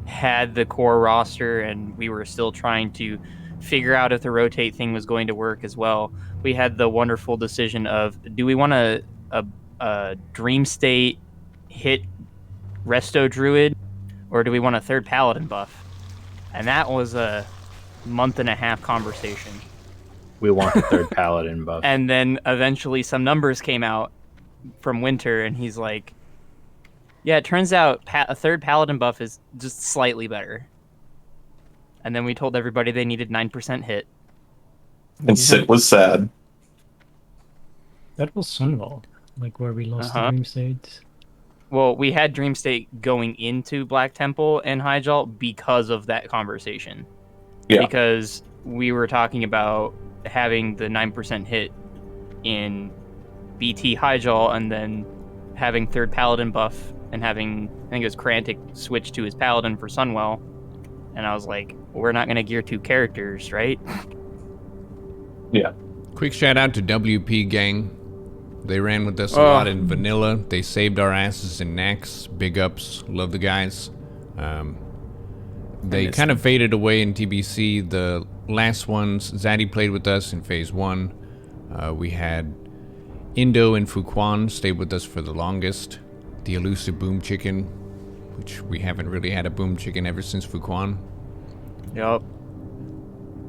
had the core roster and we were still trying to figure out if the rotate thing was going to work as well, we had the wonderful decision of, do we want a Dream State hit Resto Druid, or do we want a third Paladin buff? And that was a month-and-a-half conversation. We want the third Paladin buff. And then eventually some numbers came out from Winter, and he's like, yeah, it turns out a third Paladin buff is just slightly better. And then we told everybody they needed 9% hit. And Sid was sad. That was Sunwell, like where we lost the Dream State. Well, we had Dream State going into Black Temple and Hyjal because of that conversation. Yeah. Because we were talking about having the 9% hit in BT Hyjal and then having third Paladin buff and having, I think it was Krantic, switch to his Paladin for Sunwell. And I was like, we're not going to gear 2 characters, right? Yeah. Quick shout out to WP Gang. They ran with us a lot in vanilla. They saved our asses in Nax. Big ups. Love the guys. They kind of faded away in TBC. The last ones, Zaddy played with us in Phase 1. We had Indo and Fuquan stayed with us for the longest. The elusive Boom Chicken, which we haven't really had a Boom Chicken ever since Fuquan. Yup.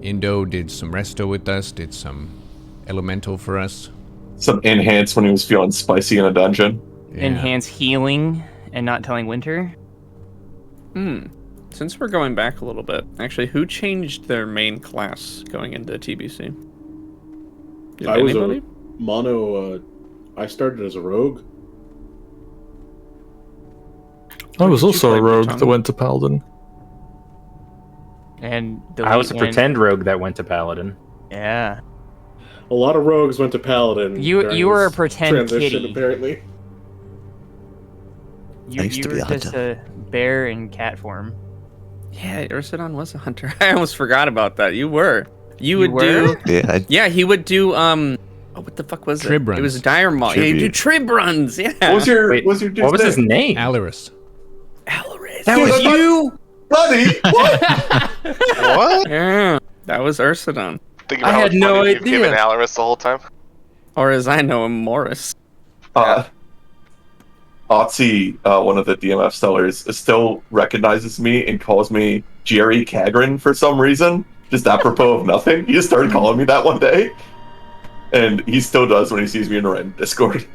Indo did some Resto with us, did some Elemental for us. Some Enhance when he was feeling spicy in a dungeon. Yeah. Enhance healing and not telling Winter. Since we're going back a little bit, actually, who changed their main class going into TBC? Did I anybody? was a mono. I started as a rogue. I was also a rogue that went to Paladin. And I was a pretend rogue that went to Paladin. Yeah. A lot of rogues went to Paladin. You were a pretend transition, kitty. Apparently. You were just a bear in cat form. Yeah, Ursidon was a hunter. I almost forgot about that. You were. You would were? do. Yeah. Yeah, he would do. Oh, what the fuck was Trib it? runs. It was Dire Maul. Yeah, he'd do Trib runs. Yeah. What was your? Wait, what was his name? Alaris. That was you, buddy. What? What? Yeah, that was Ursidon. Think about how much money you've given Alaris the whole time. Or as I know him, Morris. Otzi, one of the DMF sellers, still recognizes me and calls me Jerry Kagrin for some reason, just apropos of nothing. He just started calling me that one day, and he still does when he sees me in a random Discord.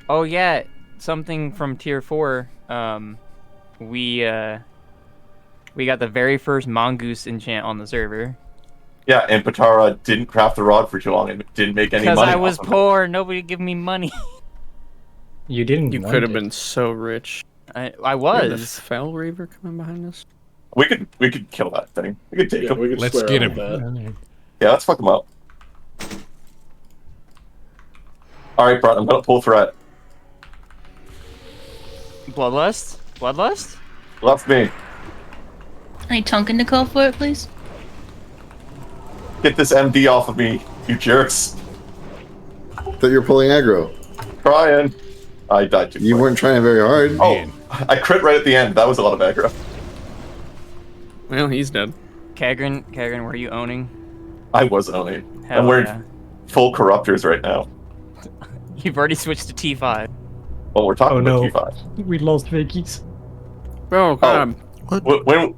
Oh yeah, something from Tier 4. We got the very first Mongoose enchant on the server. Yeah, and Patara didn't craft the rod for too long and didn't make any money. Because I was poor, nobody give me money. You didn't. You could have been so rich. I was. The Fell Reaver coming behind us. We could kill that thing. We could take him. Let's get him. Yeah, let's fuck him up. All right, Brett, I'm gonna pull threat. Bloodlust? Bloodlust? Left me. I need Tonkin to call for it, please. Get this MD off of me, you jerks. Thought you were pulling aggro. Trying. I died too. You weren't trying very hard. Oh, I crit right at the end. That was a lot of aggro. Well, he's dead. Kagrin, were you owning? I was owning. Hell I'm wearing yeah. full corruptors right now. You've already switched to T5. Well, we're talking about T5. We lost Vicky's. Oh, God.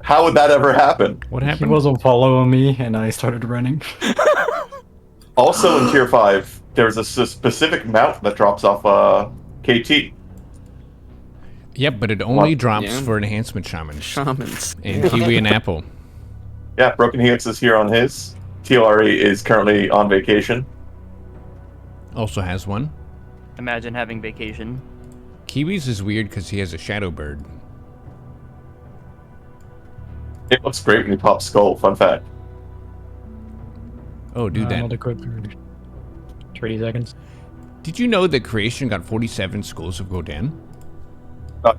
How would that ever happen? What happened? He was on follow me, and I started running. Also in Tier 5, there's a specific mount that drops off KT. Yep, but it only drops for enhancement shamans. And Kiwi and Apple. Yeah, Broken Helix is here on his. TLRE is currently on vacation. Also has one. Imagine having vacation. Kiwi's is weird because he has a shadow bird. It looks great when you pop skull. Fun fact. Oh, do that. Not a quick 30 seconds. Did you know that creation got 47 skulls of Godin?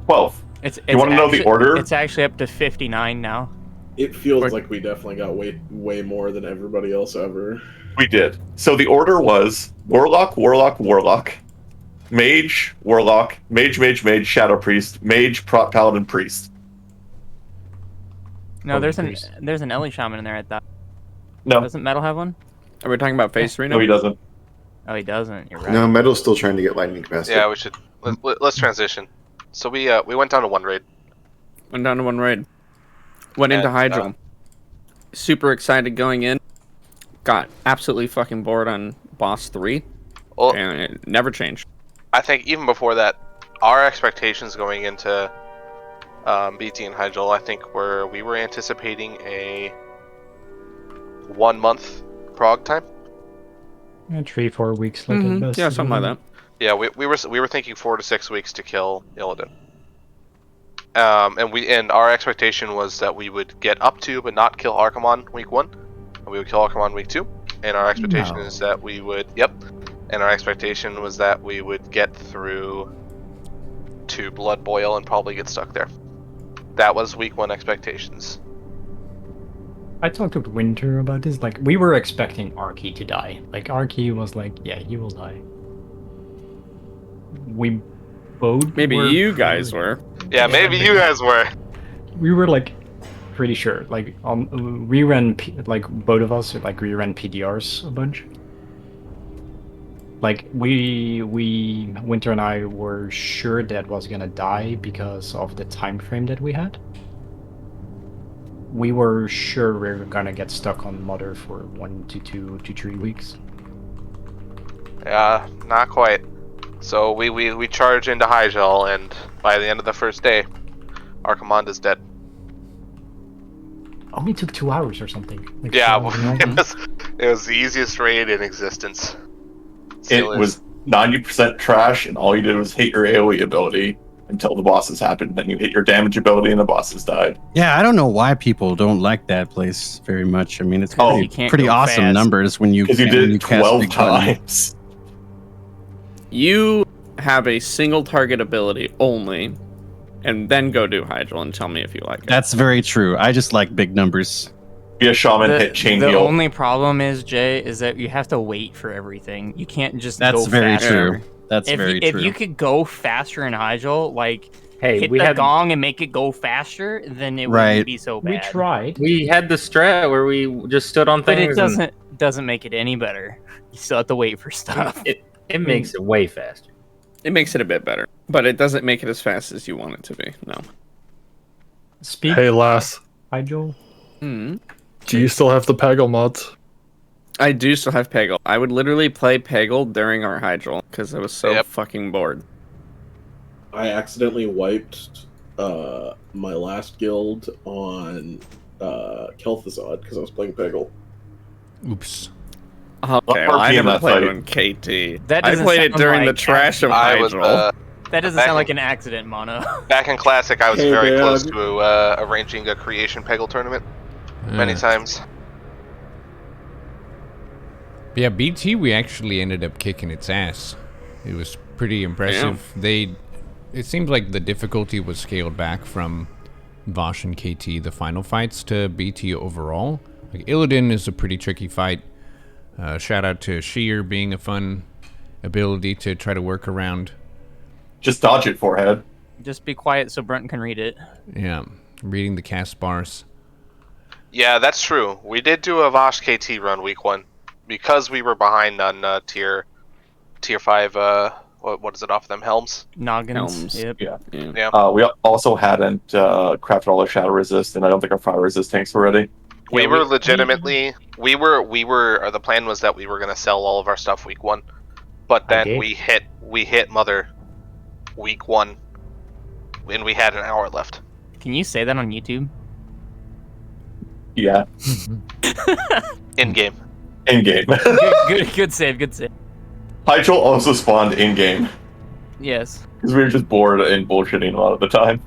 12. You want to know the order? It's actually up to 59 now. It feels like we definitely got way more than everybody else ever. We did. So the order was Warlock, Warlock, Warlock, Mage, Warlock, Mage, Mage, Mage, Shadow Priest, Mage, Paladin, Priest. No, there's an Ellie Shaman in there at that. No. Doesn't Metal have one? Are we talking about phase 3 now? No, he doesn't. Oh, he doesn't. You're right. No, Metal's still trying to get lightning capacity. Yeah, we should. Let's transition. So we went down to 1 raid. Went down to 1 raid. Went into Hyjal. Super excited going in. Got absolutely fucking bored on boss 3. Well, and it never changed. I think even before that, our expectations going into BT and Hyjal, I think we were anticipating a 1 month prog time. 3-4 weeks, like at best. Yeah, something like that. Yeah, we were thinking 4 to 6 weeks to kill Illidan. And our expectation was that we would get up to but not kill Archimonde week 1. And we would kill Archimonde week 2. And our expectation is that we would and our expectation was that we would get through to Blood Boil and probably get stuck there. That was week 1 expectations. I talked with Winter about this. Like, we were expecting Arky to die. Like, Arky was like, yeah, he will die. We both Maybe you guys were. Yeah, maybe you guys were. We were like pretty sure. Like we ran like both of us like we ran PDRs a bunch. Like we Winter and I were sure that was gonna die because of the time frame that we had. We were sure we were gonna get stuck on Mother for 1 to 2 to 3 weeks. Yeah, not quite. So we charge into Hyjal, and by the end of the first day, Archimonde is dead. Only took 2 hours or something. Like, yeah, so it was the easiest raid in existence. It was 90% trash, and all you did was hit your AoE ability until the bosses happened. Then you hit your damage ability, and the bosses died. Yeah, I don't know why people don't like that place very much. I mean, it's pretty awesome fast. numbers when you Because you did it cast 12 big button. times. You have a single target ability only, and then go do Hyjal and tell me if you like it. That's very true. I just like big numbers. Be a shaman, hit chain The heal. only problem is, Jay, is that you have to wait for everything. You can't just That's go very faster. true. That's very true. If you could go faster in Hyjal, like hit we the had- gong and make it go faster, then it Right. wouldn't be so bad. we tried. We had the strat where we just stood on But things. it doesn't make it any better. You still have to wait for stuff. It makes it way faster. It makes it a bit better, but it doesn't make it as fast as you want it to be. No. Speak. Hey, Lass. Hyjal. Do you still have the Peggle mods? I do still have Peggle. I would literally play Peggle during our Hyjal because I was so fucking bored. I accidentally wiped my last guild on Kael'thas because I was playing Peggle. Oops. Okay, well, I never played on KT. That I doesn't played it sound during the like trash of I was, Hyjal. That doesn't back sound in- like an accident, Mono. Back in Classic, I was Hey, very man. close to arranging a creation Peggle tournament many times. Yeah, BT, we actually ended up kicking its ass. It was pretty impressive. It seems like the difficulty was scaled back from Vashj and KT, the final fights, to BT overall. Like, Illidan is a pretty tricky fight. Shout out to Sheer being a fun ability to try to work around. Just dodge it, forehead. Just be quiet so Brent can read it. Yeah, reading the cast bars. Yeah, that's true. We did do a Vashj KT run week 1 because we were behind on tier 5. What is it off them helms? Noggins. Yep. Yeah. We also hadn't crafted all our shadow resist, and I don't think our fire resist tanks were ready. We were legitimately. We were. The plan was that we were gonna sell all of our stuff week 1, but then we hit Mother week 1, and we had an hour left. Can you say that on YouTube? Yeah. In game. In game. Good save. Good save. Hyjal also spawned in game. Yes. Because we were just bored and bullshitting a lot of the time.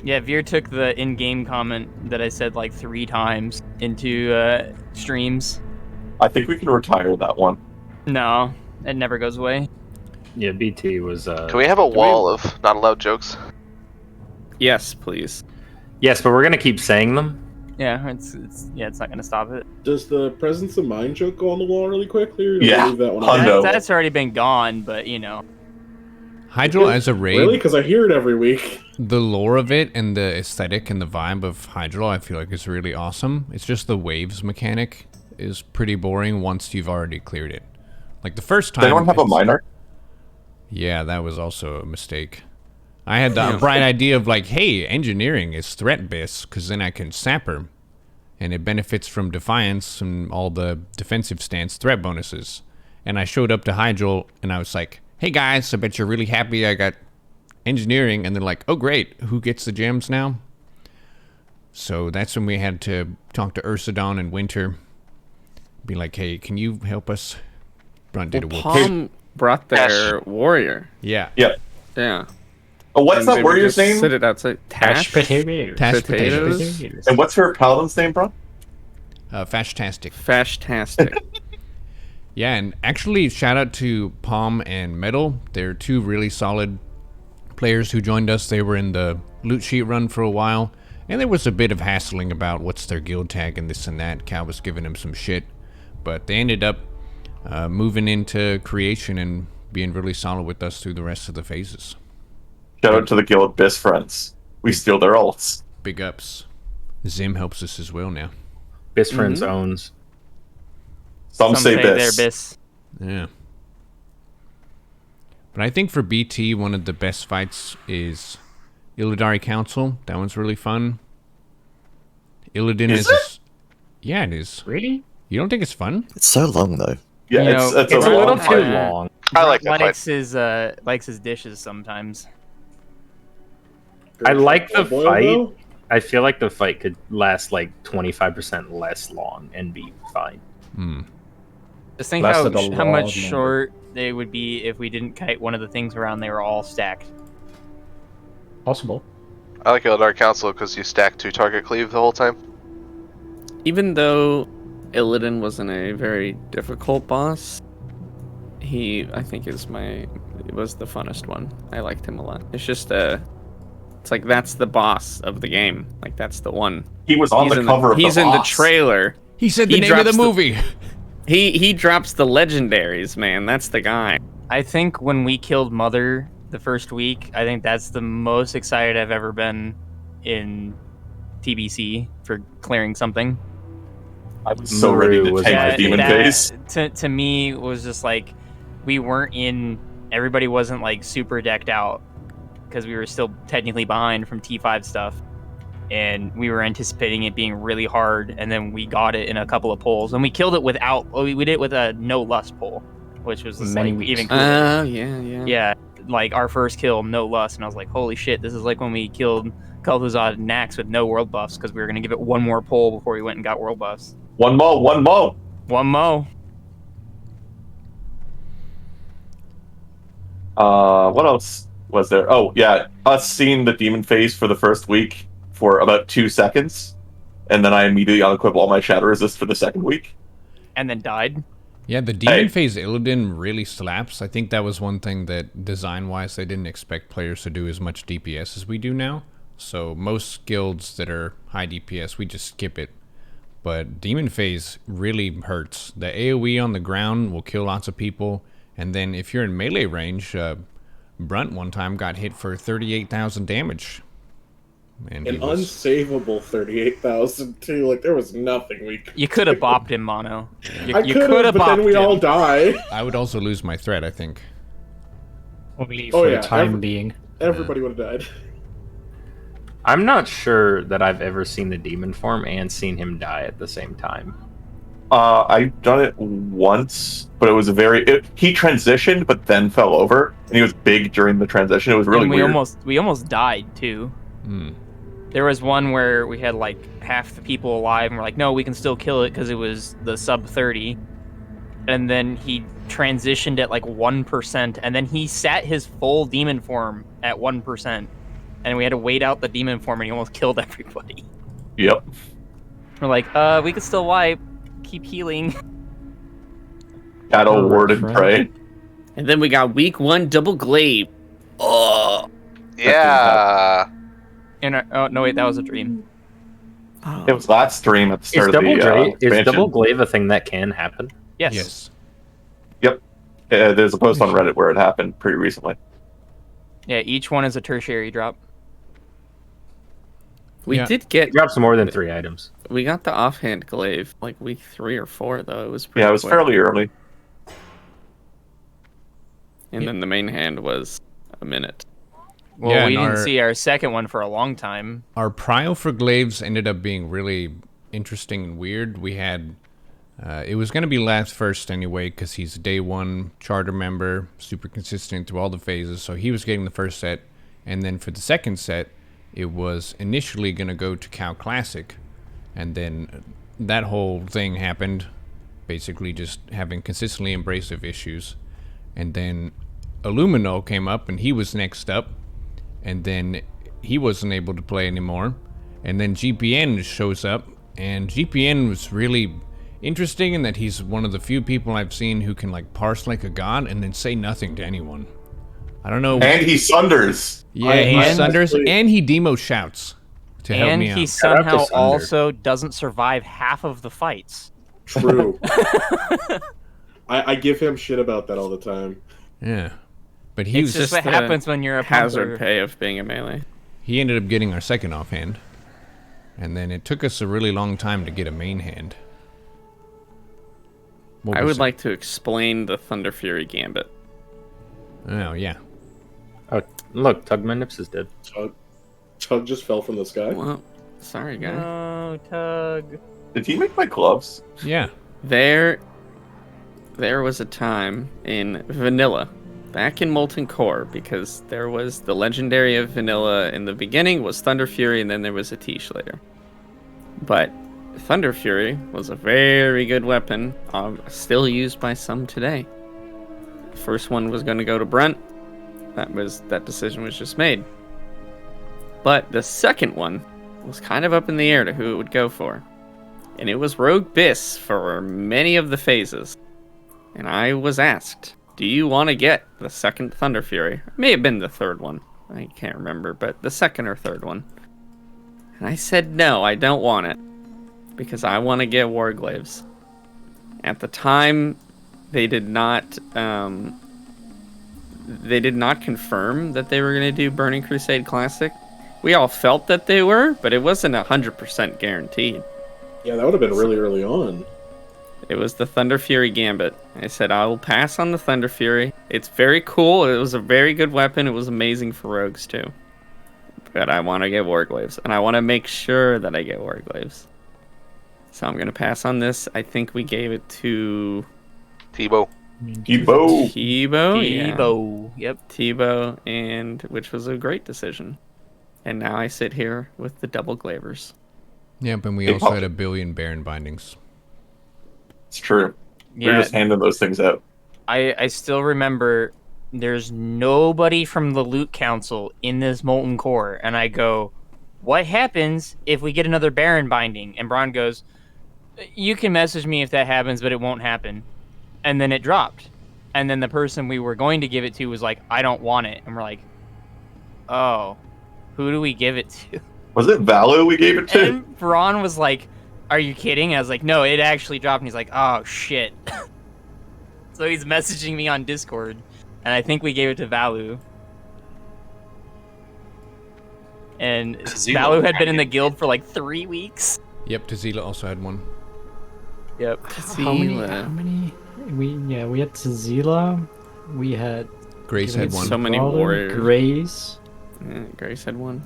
Yeah, Veer took the in-game comment that I said like 3 times into streams. I think we can retire that one. No, it never goes away. Yeah, BT was. Can we have a wall of not allowed jokes? Yes, please. Yes, but we're gonna keep saying them. Yeah, it's not gonna stop it. Does the presence of mind joke go on the wall really quickly? Or Yeah, leave that one That's already been gone, but you know. Hyjal as a raid. Really? Because I hear it every week. The lore of it and the aesthetic and the vibe of Hyjal, I feel like is really awesome. It's just the waves mechanic is pretty boring once you've already cleared it. Like the first time. Does anyone have a minor? Yeah, that was also a mistake. I had the bright idea of like, hey, engineering is threat-based, because then I can sapper. And it benefits from defiance and all the defensive stance threat bonuses. And I showed up to Hyjal and I was like, hey guys, I bet you're really happy I got engineering. And they're like, oh great, who gets the gems now? So that's when we had to talk to Ursadon and Winter. Be like, hey, can you help us? Brunt did a whoop. Palm brought their warrior. Yeah. Yep. Yeah. Oh, what's And that they warrior's just name? Sit it outside. Tash potatoes. Tash potatoes. And what's her paladin's name, bro? Fashtastic. Fashtastic. Yeah, and actually, shout out to Palm and Metal. They're 2 really solid players who joined us. They were in the loot sheet run for a while, and there was a bit of hassling about what's their guild tag and this and that. Cal was giving them some shit, but they ended up moving into creation and being really solid with us through the rest of the phases. Shout out to the guild best friends. We steal their ults. Big ups. Zim helps us as well now. Best friends owns. Some say they're bis. bis. Yeah. But I think for BT, one of the best fights is Illidari Council. That one's really fun. Illidan Is it? Yeah, it is. Really? You don't think it's fun? It's so long though. Yeah, You it's know, a It's a little long too fight. long. I like that fight. Likes his dishes sometimes. I like the Boil, fight. though? I feel like the fight could last like 25% less long and be fine. Just think Lasted a how lot much longer. short they would be if we didn't kite one of the things around. They were all stacked. Possible. I like Eldar Council because you stack 2 target cleave the whole time. Even though Illidan wasn't a very difficult boss, I think it was the funnest one. I liked him a lot. It's just it's like that's the boss of the game. Like that's the one. He was on the cover of the He's in the boss. trailer. He said the name of the drops movie. He drops the legendaries, man. That's the guy. I think when we killed Mother the first week, I think that's the most excited I've ever been in TBC for clearing something. I was so ready to take the demon phase. To me was just like everybody wasn't like super decked out because we were still technically behind from T5 stuff, and we were anticipating it being really hard, and then we got it in a couple of pulls, and we killed it we did it with a no lust pull, which was just Many like weeks. even cooler. Yeah. Like our first kill, no lust, and I was like, holy shit, this is like when we killed Kael'thas and Nax with no world buffs because we were gonna give it one more pull before we went and got world buffs. One mo. What else was there? Oh yeah, us seeing the demon phase for the first week for about 2 seconds, and then I immediately unequip all my shadow resist for the second week. And then died. Yeah, the demon phase Illidan really slaps. I think that was one thing that design-wise they didn't expect players to do as much DPS as we do now. So most guilds that are high DPS, we just skip it. But demon phase really hurts. The AoE on the ground will kill lots of people, and then if you're in melee range, Brunt one time got hit for 38,000 damage. And An unsavable 38,000 too. Like there was nothing we could. You could have bopped him, Mono. You I could have, but then we all die. I would also lose my threat, I think. Only for the time being. Everybody would have died. I'm not sure that I've ever seen the demon form and seen him die at the same time. I've done it once, but it was he transitioned but then fell over, and he was big during the transition. It was really and weird. We almost died too. There was one where we had like half the people alive, and we're like, no, we can still kill it because it was the sub 30. and then he transitioned at like 1%, and then he sat his full demon form at 1%, and we had to wait out the demon form, and he almost killed everybody. Yep. We're like, we could still wipe. Keep healing. Battle Ward and Pray. And then we got week 1 double glaive. Oh! Yeah. Oh, no, wait, that was a dream. It was last stream at the start Is of the is expansion. double glaive a thing that can happen? Yes. Yep. There's a post on Reddit where it happened pretty recently. Yeah, each one is a tertiary drop. We did get... It drops more than 3 items. We got the offhand glaive like week 3 or 4, though. It was pretty Yeah, it was quick. fairly early. And then the main hand was a minute. Well, Yeah, we and didn't see our second one for a long time. Our prio for glaives ended up being really interesting and weird. We had... it was going to be last first anyway, because he's a day 1 charter member, super consistent through all the phases, so he was getting the first set. And then for the second set, it was initially going to go to Cal Classic. And then that whole thing happened, basically just having consistently abrasive issues. And then Illumino came up, and he was next up. And then he wasn't able to play anymore. And then GPN shows up, and GPN was really interesting in that he's one of the few people I've seen who can like parse like a god and then say nothing to anyone. I don't know. And he sunders. Yeah, he sunders, and he demo shouts to help me out. And he somehow also doesn't survive half of the fights. True. I give him shit about that all the time. Yeah. But It's just what happens when you're a hazard pumper. pay of being a melee. He ended up getting our second offhand. And then it took us a really long time to get a main hand. I would like to explain the Thunder Fury Gambit. Oh, yeah. Oh, look, Tugman Nips is dead. Tug just fell from the sky? Well, sorry, guy. No, Tug. Did he make my gloves? Yeah. There was a time in Vanilla, back in Molten Core, because there was the legendary of Vanilla in the beginning was Thunder Fury, and then there was a Tish later. But Thunder Fury was a very good weapon, still used by some today. First one was going to go to Brent. That decision was just made. But the second one was kind of up in the air to who it would go for. And it was Rogue Biss for many of the phases. And I was asked, do you want to get the second Thunder Fury? It may have been the third one. I can't remember, but the second or third one. And I said, no, I don't want it. Because I want to get Warglaives. At the time, they did not confirm that they were going to do Burning Crusade Classic. We all felt that they were, but it wasn't 100% guaranteed. Yeah, that would have been really early on. It was the Thunder Fury Gambit. I said, I will pass on the Thunder Fury. It's very cool. It was a very good weapon. It was amazing for rogues, too. But I want to get Warglaives, and I want to make sure that I get Warglaives. So I'm going to pass on this. I think we gave it to... Tebow. Tebow, yep. Tebow, and which was a great decision. And now I sit here with the double Glavers. Yep, and we also had a billion Baron bindings. It's true. Yeah. We're just handing those things out. I still remember there's nobody from the Loot Council in this Molten Core, and I go, what happens if we get another Baron binding? And Braun goes, you can message me if that happens, but it won't happen. And then it dropped. And then the person we were going to give it to was like, I don't want it. And we're like, oh, who do we give it to? Was it Valu we gave it to? And Braun was like, are you kidding? I was like, no, it actually dropped. And he's like, oh, shit. So he's messaging me on Discord. And I think we gave it to Valu. And Valu had been in the guild for like 3 weeks. Yep, Tazila also had one. Yep. How many? We had Tazila. We had Grace had one. So many warriors. Grace. Yeah, Grace had one.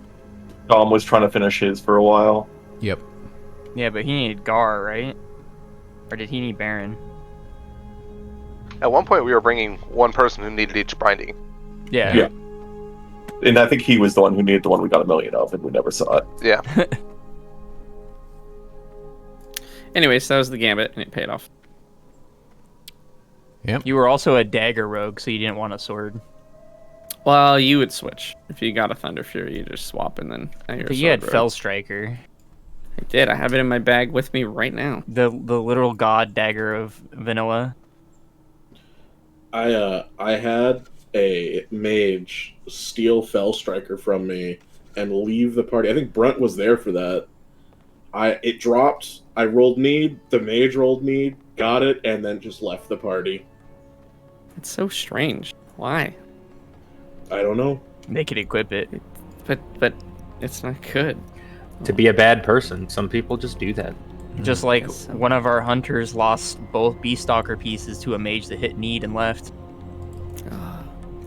Dom was trying to finish his for a while. Yep. Yeah, but he needed Gar, right? Or did he need Baron? At one point, we were bringing one person who needed each binding. Yeah. And I think he was the one who needed the one we got 1 million of, and we never saw it. Yeah. Anyways, that was the Gambit, and it paid off. Yep. You were also a dagger rogue, so you didn't want a sword. Well, you would switch. If you got a Thunder Fury, you just swap and then now you're a But you sword had rogue. Fell Striker. I did. I have it in my bag with me right now. The literal god dagger of vanilla. I had a mage steal Fell Striker from me and leave the party. I think Brunt was there for that. It dropped. I rolled need. The mage rolled need. Got it, and then just left the party. It's so strange. Why? I don't know. They could equip it, but it's not good. To be a bad person, some people just do that. Just like one of our hunters lost both Beastalker pieces to a mage that hit need and left.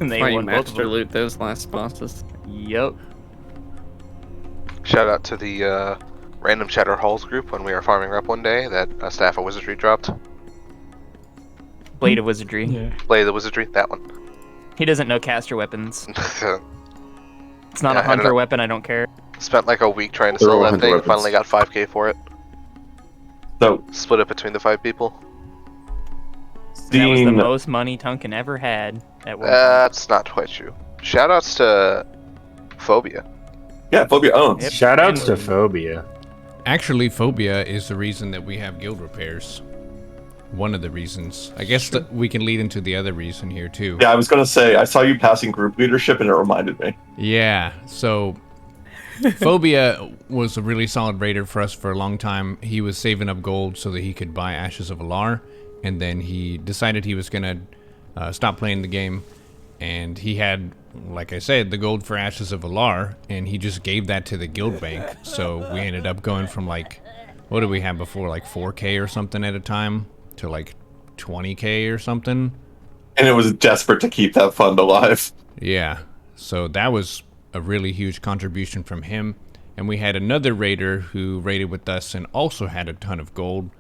And they Why you won both of master them. loot those last bosses? Yep. Shout out to the random Shatter Halls group when we were farming rep one day that a Staff of Wizardry dropped. Blade of Wizardry. Yeah. Blade of the Wizardry, that one. He doesn't know caster weapons. It's not Yeah, a hunter weapon, I don't care. Spent like a week trying to They're sell all that hunter thing, weapons. finally got 5k for it. So, split it between the 5 people. That was the most money Tunkin ever had at one That's not quite true. Shoutouts to Phobia. Yeah, Phobia owns. Yep. Shoutouts to Phobia. Actually, Phobia is the reason that we have guild repairs. One of the reasons. I guess that we can lead into the other reason here too. Yeah, I was gonna say, I saw you passing group leadership and it reminded me. Yeah, so Phobia was a really solid raider for us for a long time. He was saving up gold so that he could buy Ashes of Alar, and then he decided he was gonna stop playing the game, and he had, like I said, the gold for Ashes of Alar, and he just gave that to the guild bank. So we ended up going from like, what did we have before, like 4k or something at a time, to like 20k or something. And it was desperate to keep that fund alive. Yeah, so that was a really huge contribution from him. And we had another raider who raided with us and also had a ton of gold.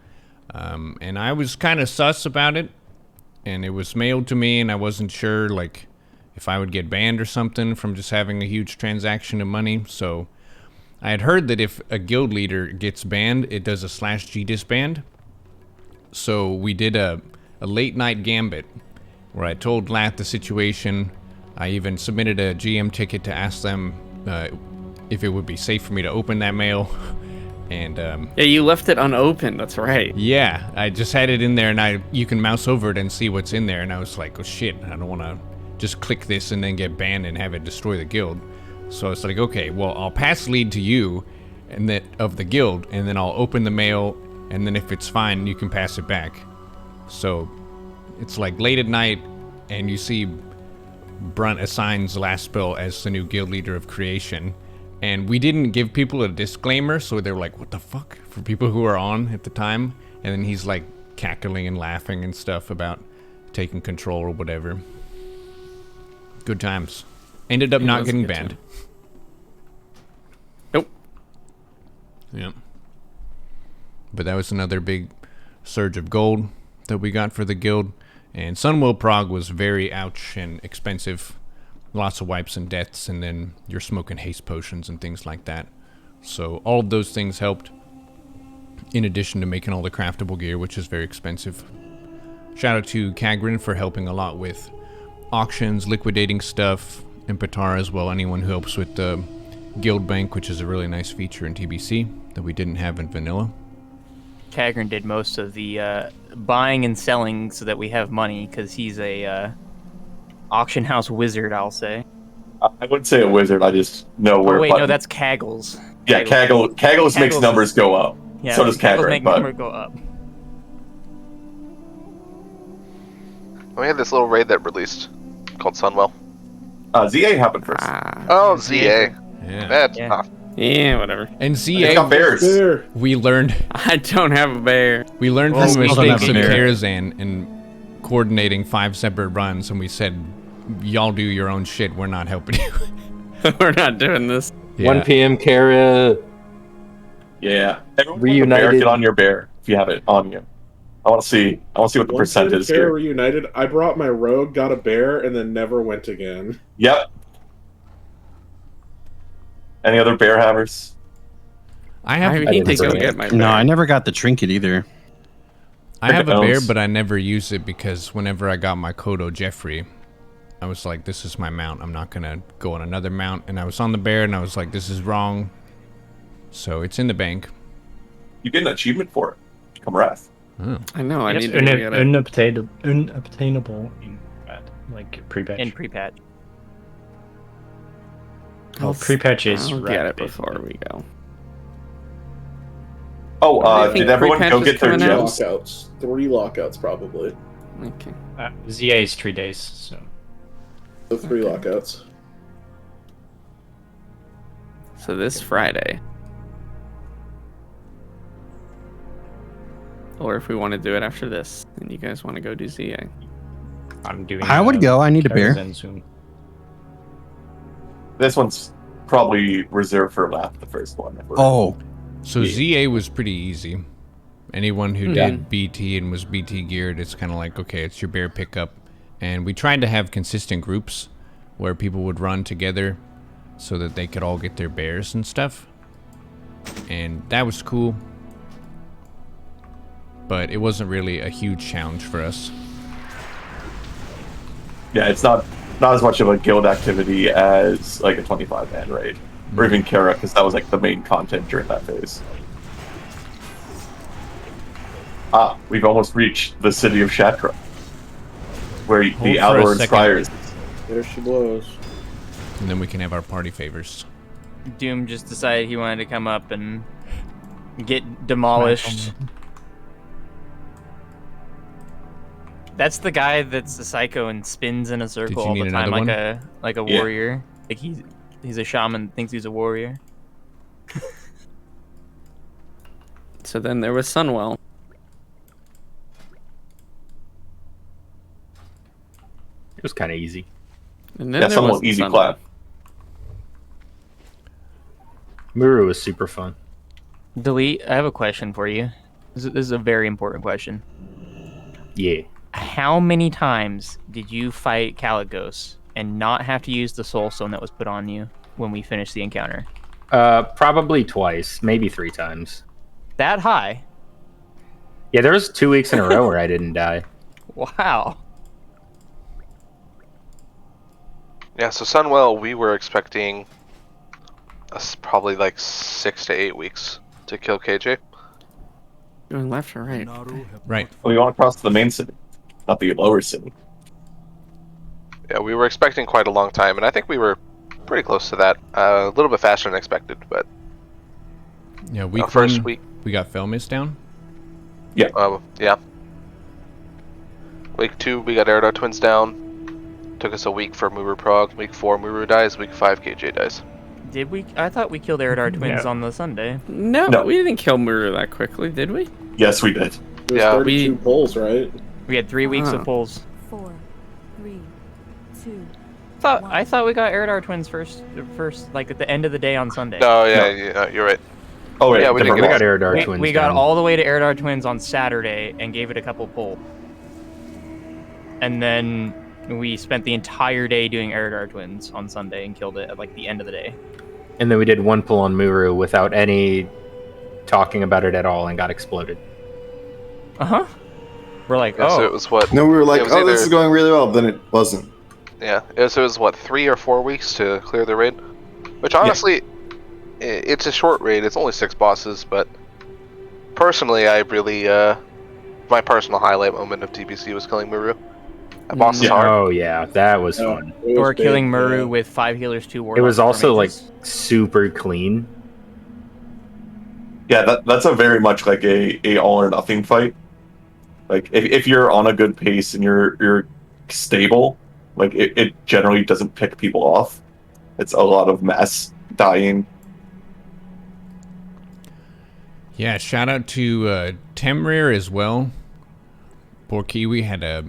And I was kind of sus about it, and it was mailed to me, and I wasn't sure like if I would get banned or something from just having a huge transaction of money. So I had heard that if a guild leader gets banned, it does a /G disband. So we did a late night gambit where I told Lat the situation. I even submitted a GM ticket to ask them if it would be safe for me to open that mail. And yeah, you left it unopened. That's right. Yeah, I just had it in there, and you can mouse over it and see what's in there. And I was like, oh shit, I don't want to just click this and then get banned and have it destroy the guild. So it's like, okay, well, I'll pass lead to you, and that of the guild, and then I'll open the mail, and then if it's fine, you can pass it back. So it's like late at night, and you see Brunt assigns Last Spell as the new guild leader of creation. And we didn't give people a disclaimer, so they were like, what the fuck? For people who are on at the time. And then he's like cackling and laughing and stuff about taking control or whatever. Good times. Ended up not getting banned. Nope. Yep. But that was another big surge of gold that we got for the guild. And Sunwell Prague was very ouch and expensive. Lots of wipes and deaths, and then you're smoking haste potions and things like that. So all of those things helped, in addition to making all the craftable gear, which is very expensive. Shout out to Karazhan for helping a lot with auctions, liquidating stuff, and Patara as well. Anyone who helps with the guild bank, which is a really nice feature in TBC that we didn't have in vanilla. Karazhan did most of the buying and selling so that we have money, because he's a auction house wizard, I'll say. I wouldn't say a wizard, I just know where. Oh wait, no, that's Kaggles. Yeah, Kaggles makes numbers go up. Yeah, so does Kaggles Karazhan, make but numbers go up. We had this little raid that released called Sunwell. ZA happened first. Oh, ZA. Yeah. That's tough. Yeah, whatever. And It's ZA, got bears. we learned I don't have a bear. we learned Well, from we the don't mistakes have of a bear. Karazhan and coordinating 5 separate runs, and we said, y'all do your own shit, we're not helping you. We're not doing this. 1 p.m. Kara. Yeah. Everyone Reunited. Bear, get on your bear if you have it on you. I want to see what the percent is Pair here. reunited. I brought my rogue, got a bear, and then never went again. Yep. Any other bear havers? I have. I need to go get my bear. No, I never got the trinket either. I have a bear, but I never use it because whenever I got my Kodo Jeffrey, I was like, this is my mount. I'm not going to go on another mount. And I was on the bear, and I was like, this is wrong. So it's in the bank. You get an achievement for it. Come Wrath. Oh. I know. I It's need to get it. unobtainable in pre-patch, like pre-patch. In pre-patch. Oh, pre-patch is I'll rapid. get it before we go. Oh, did everyone go get their coming out? gems? Lockouts. 3 lockouts, probably. Okay. ZA is 3 days, so. So 3 lockouts. So this Friday. Or if we want to do it after this, and you guys want to go do ZA. I'm doing. I would go. I need a beer. Karazhan soon. This one's probably reserved for Laugh, the first one. Oh. So ZA was pretty easy. Anyone who did BT and was BT geared, it's kind of like, okay, it's your bear pickup. And we tried to have consistent groups where people would run together so that they could all get their bears and stuff. And that was cool. But it wasn't really a huge challenge for us. Yeah, it's not as much of a guild activity as like a 25-man raid. Or even Kara, because that was like the main content during that phase. We've almost reached the city of Shatra, where the Outdoor Inspires. There she blows. And then we can have our party favors. Doom just decided he wanted to come up and get demolished. That's the guy that's a psycho and spins in a circle all the time like a warrior. Like he's a shaman, thinks he's a warrior. So then there was Sunwell. It was kind of easy. And then there was easy clap. Muru was super fun. Delete, I have a question for you. This is a very important question. Yeah. How many times did you fight Caligos and not have to use the soul stone that was put on you when we finished the encounter? Probably twice, maybe 3 times. That high? Yeah, there was 2 weeks in a row where I didn't die. Wow. Yeah, so Sunwell, we were expecting probably like 6 to 8 weeks to kill KJ. Going left or right? Right. Well, you want to cross the main city, not the lower city. Yeah, we were expecting quite a long time, and I think we were pretty close to that. A little bit faster than expected, but yeah, we got Felmis down. Yeah. Yeah. Week 2, we got Eridar Twins down. Took us a week for Muru Prog. Week 4, Muru dies. Week 5, KJ dies. Did we? I thought we killed Eridar Twins on the Sunday. No, we didn't kill Muru that quickly, did we? Yes, we did. There's 32 pulls, right? We had 3 weeks of pulls. 4, 3, 2. I thought we got Eridar Twins first, like at the end of the day on Sunday. No, yeah, you're right. Oh, yeah, we didn't got Eridar Twins. We got all the way to Eridar Twins on Saturday and gave it a couple pull. And then we spent the entire day doing Eridar Twins on Sunday and killed it at like the end of the day. And then we did 1 pull on Muru without any talking about it at all and got exploded. Uh-huh. We're like, So it was what? No, we were like, it was this is going really well. Then it wasn't. Yeah, it was what, 3 or 4 weeks to clear the raid? Which honestly, it's a short raid. It's only 6 bosses, but personally, I really, my personal highlight moment of TBC was killing Muru. That boss is hard. Oh yeah, that was fun. Or killing Muru with 5 healers, 2 warlocks. It was also like super clean. Yeah, that's a very much like a all or nothing fight. Like if you're on a good pace and you're stable, like it generally doesn't pick people off. It's a lot of mass dying. Yeah, shout out to Temrir as well. Poor Kiwi had a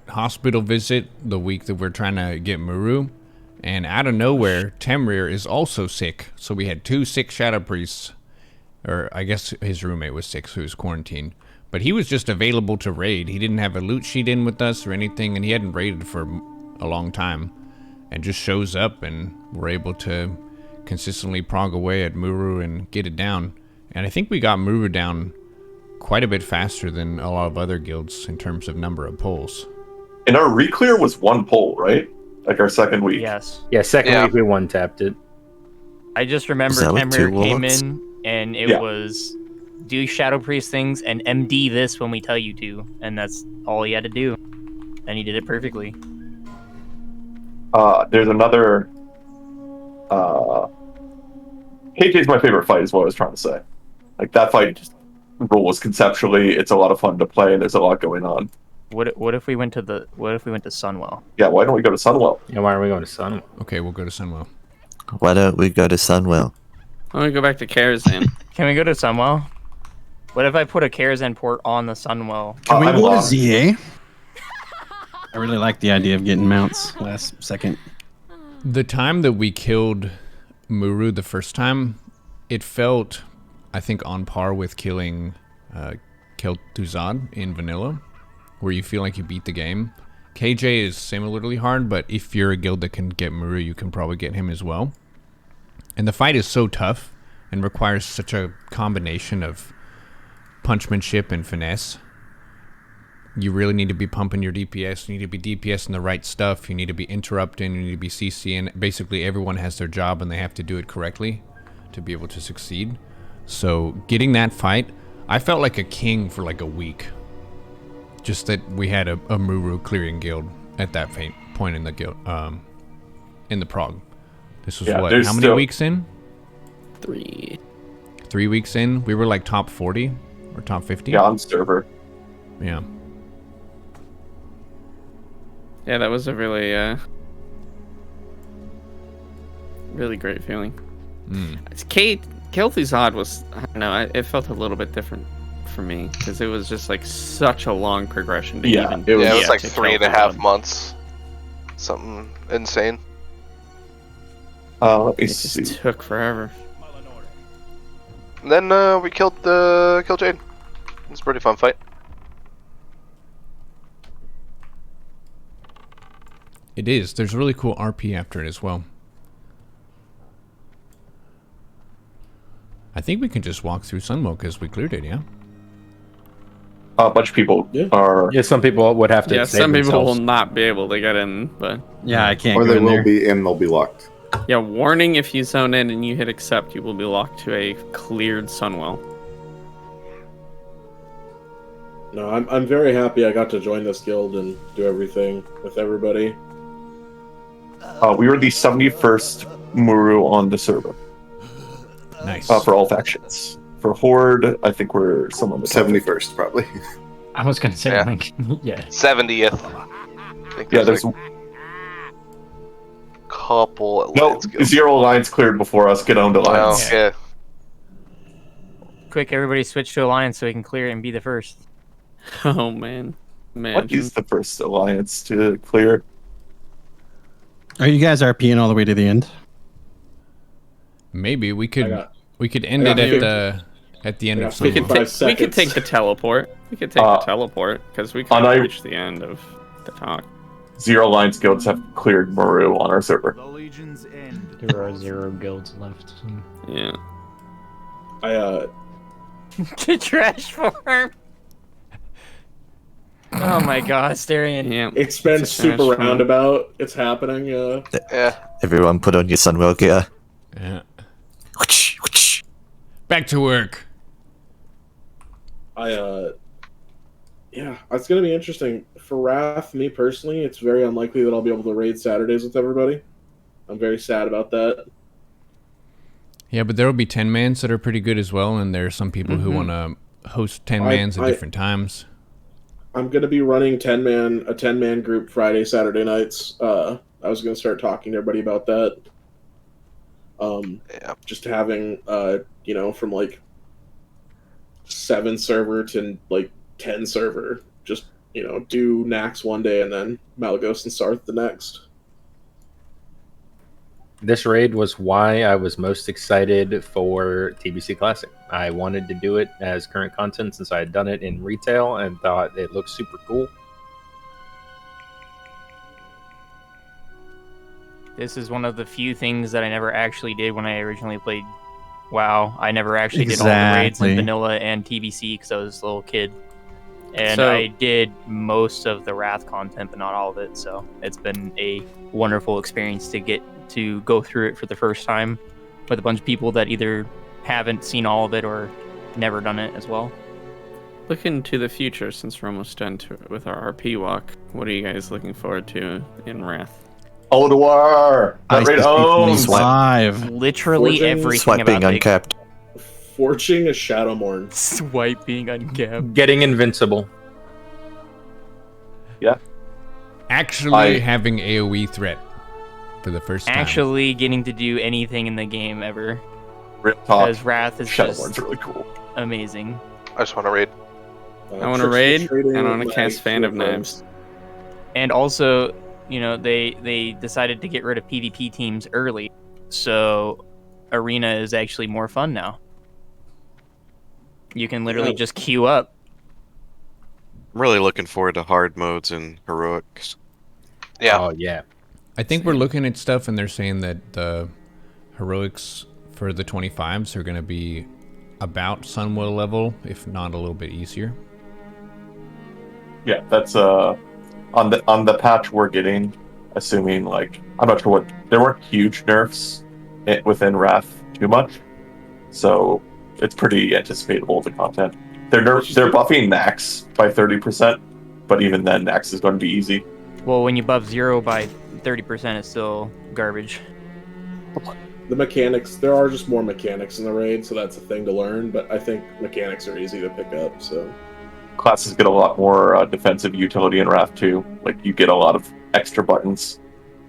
hospital visit the week that we're trying to get Muru, and out of nowhere, Temrir is also sick. So we had 2 sick Shadow Priests, or I guess his roommate was sick, so he was quarantined. But he was just available to raid. He didn't have a loot sheet in with us or anything, and he hadn't raided for a long time. And just shows up, and we're able to consistently prog away at Muru and get it down. And I think we got Muru down quite a bit faster than a lot of other guilds in terms of number of pulls. And our reclear was 1 pull, right? Like our second week. Yes. Yeah, second week we one tapped it. I just remember that with 2 Temur came warlocks? in and it was do Shadow Priest things and MD this when we tell you to, and that's all he had to do, and he did it perfectly. There's another. KJ's my favorite fight, is what I was trying to say. Like that fight rules conceptually. It's a lot of fun to play, and there's a lot going on. What if we went to Sunwell? Yeah, why don't we go to Sunwell? Yeah, why aren't we going to Sunwell? Okay, we'll go to Sunwell. Why don't we go to Sunwell? Why don't we go back to Karazhan? Can we go to Sunwell? What if I put a Karazhan port on the Sunwell? Can we go to ZA? I really like the idea of getting mounts last second. The time that we killed Muru the first time, it felt, I think, on par with killing Kael'thas in vanilla, where you feel like you beat the game. KJ is similarly hard, but if you're a guild that can get Muru, you can probably get him as well. And the fight is so tough and requires such a combination of punchmanship and finesse. You really need to be pumping your DPS. You need to be DPSing the right stuff. You need to be interrupting. You need to be CCing. Basically, everyone has their job and they have to do it correctly to be able to succeed. So getting that fight, I felt like a king for like a week. Just that we had a Muru clearing guild at that point in the guild, in the prog. This was what? How many weeks in? 3. 3 weeks in. We were like top 40 or top 50. Yeah, on server. Yeah. Yeah, that was a really, really great feeling. Kael'thas was, I don't know, it felt a little bit different for me because it was just like such a long progression. To even it was like 3.5 months, something insane. Let me it see. just took forever. And then we killed Jade. It was a pretty fun fight. It is. There's really cool RP after it as well. I think we can just walk through Sunwell because we cleared it, yeah? A bunch of people are... Yeah, some people would have to Yeah, save some people themselves. will not be able to get in, but... Yeah, I can't Or go they in will there. be in, they'll be locked. Yeah, warning, if you zone in and you hit accept, you will be locked to a cleared Sunwell. No, I'm very happy I got to join this guild and do everything with everybody. We were the 71st Muru on the server. Nice. For all factions. For Horde, I think we're somewhere in the 71st, probably. I was gonna say, Yeah. like, yeah. 70th. I think there's like couple. No, Zero Alliance cleared before us. Get owned Alliance. Oh, yeah. Quick, everybody switch to Alliance so we can clear it and be the first. Oh, man. What is the first Alliance to clear? Are you guys RPing all the way to the end? Maybe we could end I it got at the end of We Sunwell. could take the teleport. We could take the teleport, because we could reach the end of the talk. Zero Alliance guilds have cleared Muru on our server. There are 0 guilds left. Yeah. To trash form. Oh my god, Asterion. Yeah. It's been super roundabout. It's happening. Yeah. Everyone put on your Sunwell gear. Yeah. Back to work. Yeah, it's gonna be interesting. For Wrath, me personally, it's very unlikely that I'll be able to raid Saturdays with everybody. I'm very sad about that. Yeah, but there will be 10-mans that are pretty good as well, and there are some people who want to host 10-mans at different times. I'm gonna be running a 10-man group Friday, Saturday nights. I was gonna start talking to everybody about that. Just having from like 7 server to like 10 server. Just do Nax one day and then Malagos and Sarth the next. This raid was why I was most excited for TBC Classic. I wanted to do it as current content since I had done it in retail and thought it looked super cool. This is one of the few things that I never actually did when I originally played WoW. I never actually did all the raids in vanilla and TBC because I was a little kid. And I did most of the Wrath content, but not all of it. So it's been a wonderful experience to get to go through it for the first time with a bunch of people that either haven't seen all of it or never done it as well. Looking to the future, since we're almost done with our RP walk, what are you guys looking forward to in Wrath? Oldwar! Literally Forging, everything Swipe about being the uncapped. Forging a Shadowmourne. Swipe being uncapped. Getting invincible. Yeah. Actually having AoE threat for the first time. Actually getting to do anything in the game ever. Real talk. Because Wrath is Shadowmourn's just really cool. amazing. I just want to raid. I want to raid, and I want to cast Fan of Knives. And also, you know, they decided to get rid of PvP teams early, so Arena is actually more fun now. You can literally just queue up. I'm really looking forward to hard modes and heroics. Yeah. Oh, yeah. I think we're looking at stuff and they're saying that the heroics for the 25s are going to be about Sunwell level, if not a little bit easier. Yeah, that's on the patch we're getting, assuming like I'm not sure what there weren't huge nerfs within Wrath too much, so it's pretty anticipatable, the content. They're buffing Nax by 30%, but even then Nax is going to be easy. Well, when you buff 0 by 30%, it's still garbage. The mechanics, there are just more mechanics in the raid, so that's a thing to learn, but I think mechanics are easy to pick up, so... Classes get a lot more defensive utility in Wrath too. Like, you get a lot of extra buttons.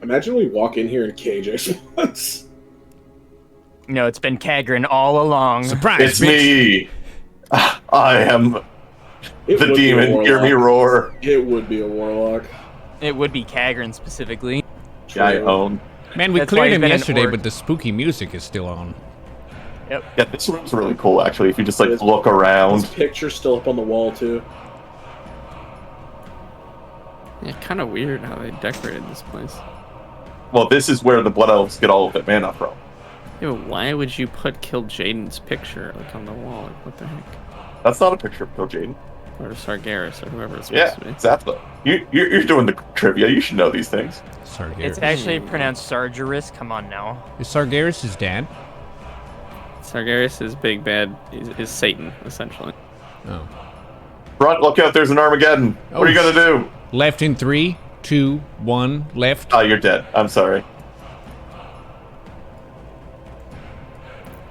Imagine we walk in here and Cage explodes. No, it's been Karazhan all along. Surprise! It's me! I am the demon. Hear me roar. It would be a warlock. It would be Karazhan specifically. Yeah, I own. Man, we That's why cleared he's him been an yesterday, orc. but the spooky music is still on. Yep. Yeah, this room's really cool, actually, if you just, like, look around. His picture's still up on the wall, too. Yeah, kind of weird how they decorated this place. Well, this is where the Blood Elves get all of their mana from. Yeah, but why would you kill Jaden's picture like on the wall? Like, what the heck? That's not a picture of Kill Jaden. Or Sargeras or whoever it's supposed Yeah, to be. exactly. You're doing the trivia. You should know these things. Sargeras. It's actually pronounced Sargeras. Come on now. Is Sargeras his dad? Sargeras is big bad. Is Satan essentially? Oh. Front, look out! There's an Armageddon. What are you gonna do? Left in 3, 2, 1. Left. Oh, you're dead. I'm sorry.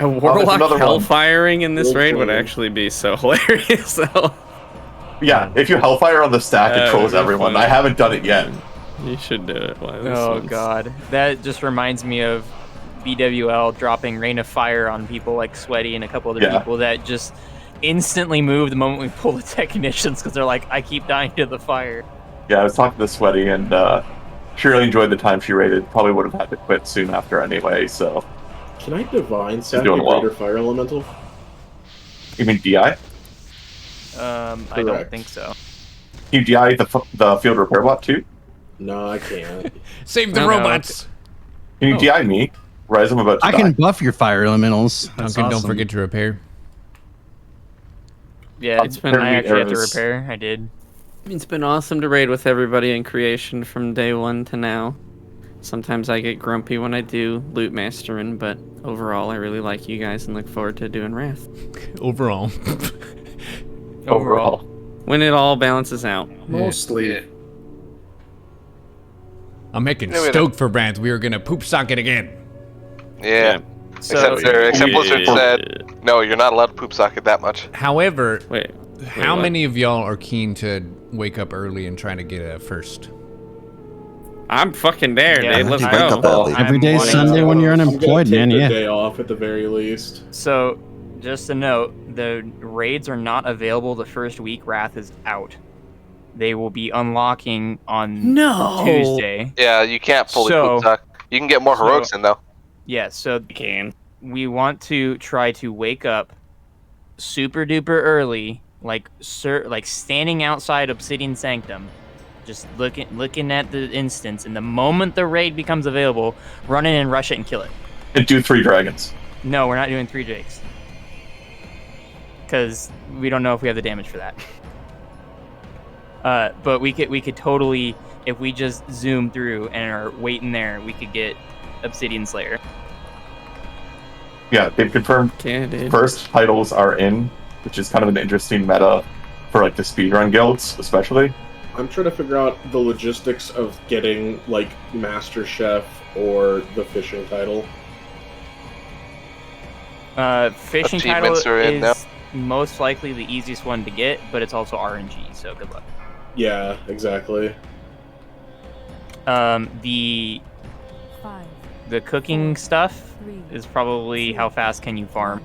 A warlock another one. hellfiring in this raid would actually be so hilarious. though. Yeah, if you Hellfire on the stack, it trolls would be everyone. funny. I haven't done it yet. You should do it. Oh god, that just reminds me of BWL dropping Rain of Fire on people like Sweaty and a couple other people that just instantly move the moment we pull the technicians because they're like, I keep dying to the fire. Yeah, I was talking to Sweaty, and she really enjoyed the time she raided. Probably would have had to quit soon after anyway, so... Can I divine sack a doing well. greater fire elemental? You mean DI? I don't think so. Can you DI the field repair bot too? No, I can't. Save the robots! Can you DI me? Rise, I'm about to I die. can buff your fire elementals. That's Duncan, don't awesome. forget to repair. Yeah, it's been. I actually had to errors. repair. I did. It's been awesome to raid with everybody in creation from day one to now. Sometimes I get grumpy when I do loot mastering, but overall I really like you guys and look forward to doing Wrath. Overall. Overall. When it all balances out. Mostly. I'm making Yeah, we had stoked for Wrath. We are gonna poop socket again. Yeah. So- Except Blizzard said, no, you're not allowed to poop socket that much. However, how what? many of y'all are keen to wake up early and try to get a first? I'm fucking there, Yeah, dude. Let's wake up go. early. Every day's wanting Sunday to- when you're I'm unemployed, gonna man. take Yeah. the day off at the very least. So, just a note: the raids are not available the first week Wrath is out. They will be unlocking on Tuesday. Yeah, you can't fully So- poop sock. You can get more heroics in though. Yeah, so we want to try to wake up super duper early, like standing outside Obsidian Sanctum, just looking at the instance, and the moment the raid becomes available, run in and rush it and kill it. And do 3 dragons. No, we're not doing 3 Jakes. Because we don't know if we have the damage for that. But we could totally, if we just zoom through and are waiting there, we could get Obsidian Slayer. Yeah, they've confirmed first titles are in, which is kind of an interesting meta for like the speedrun guilds, especially. I'm trying to figure out the logistics of getting like Master Chef or the fishing title. Fishing Achievements title are in is most likely the easiest one to get, but it's also RNG, so good luck. Yeah, exactly. The cooking stuff is probably how fast can you farm.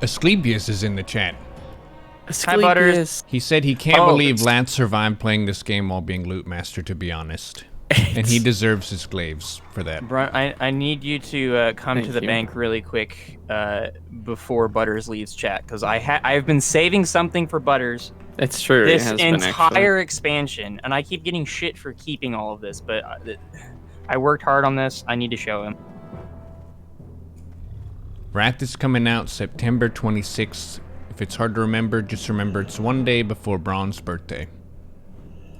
Asclepius is in the chat. Hi, Butters. He said he can't believe Lance survived playing this game while being loot master, to be honest. And he deserves his glaives for that. Brunt, I need you to come to the bank really quick before Butters leaves chat, because I've been saving something for Butters. It's true. This it has been entire expansion, and I keep getting shit for keeping all of this, but I worked hard on this. I need to show him. Wrath is coming out September 26th. If it's hard to remember, just remember it's one day before Braun's birthday.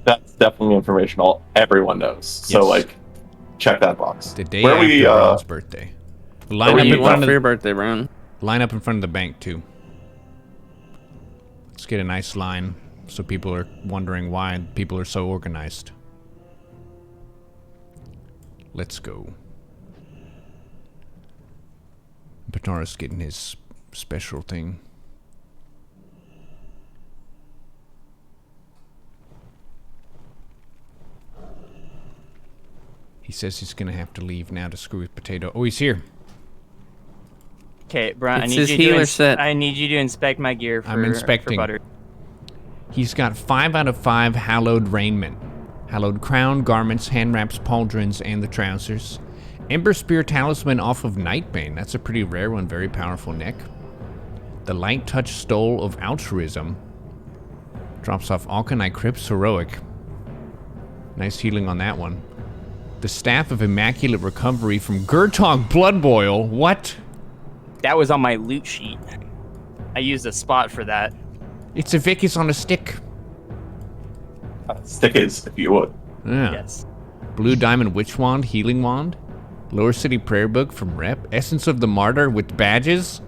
That's definitely information everyone knows. So, like, check that box. The day after Braun's birthday. Line up in front of your birthday, Braun. Line up in front of the bank, too. Let's get a nice line so people are wondering why people are so organized. Let's go. Patara's getting his special thing. He says he's gonna have to leave now to screw with Potato. Oh, he's here. Okay, Brian, It's his healer set. I need you to inspect my gear for, I'm inspecting. for Butter. He's got 5 out of 5 hallowed raiment. Hallowed crown, garments, hand wraps, pauldrons, and the trousers. Ember Spear Talisman off of Nightbane. That's a pretty rare one, very powerful neck. The Light Touch Stole of Altruism. Drops off Alkanite Crypt's Heroic. Nice healing on that one. The Staff of Immaculate Recovery from Gurtog Blood Boil. What? That was on my loot sheet. I used a spot for that. It's a Vicus on a stick. Stick is, if you would. Yeah. Yes. Blue Diamond Witch Wand, Healing Wand. Lower City Prayer Book from Rep. Essence of the Martyr with badges.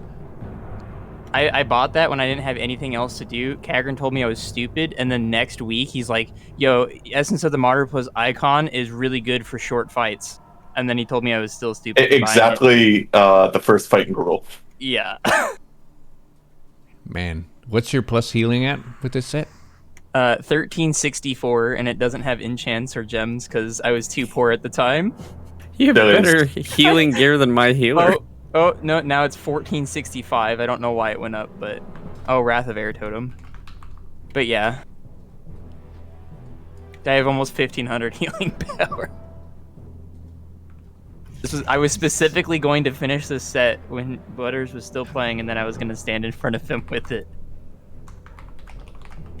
I bought that when I didn't have anything else to do. Karazhan told me I was stupid, and then next week he's like, yo, Essence of the Martyr plus Icon is really good for short fights. And then he told me I was still stupid. Exactly the first fighting rule. Yeah. Man, what's your plus healing at with this set? 1364, and it doesn't have enchants or gems because I was too poor at the time. You have better healing gear than my healer. Oh, no, now it's 1465. I don't know why it went up, but... Oh, Wrath of Air Totem. But yeah. I have almost 1500 healing power. I was specifically going to finish this set when Butters was still playing, and then I was going to stand in front of him with it.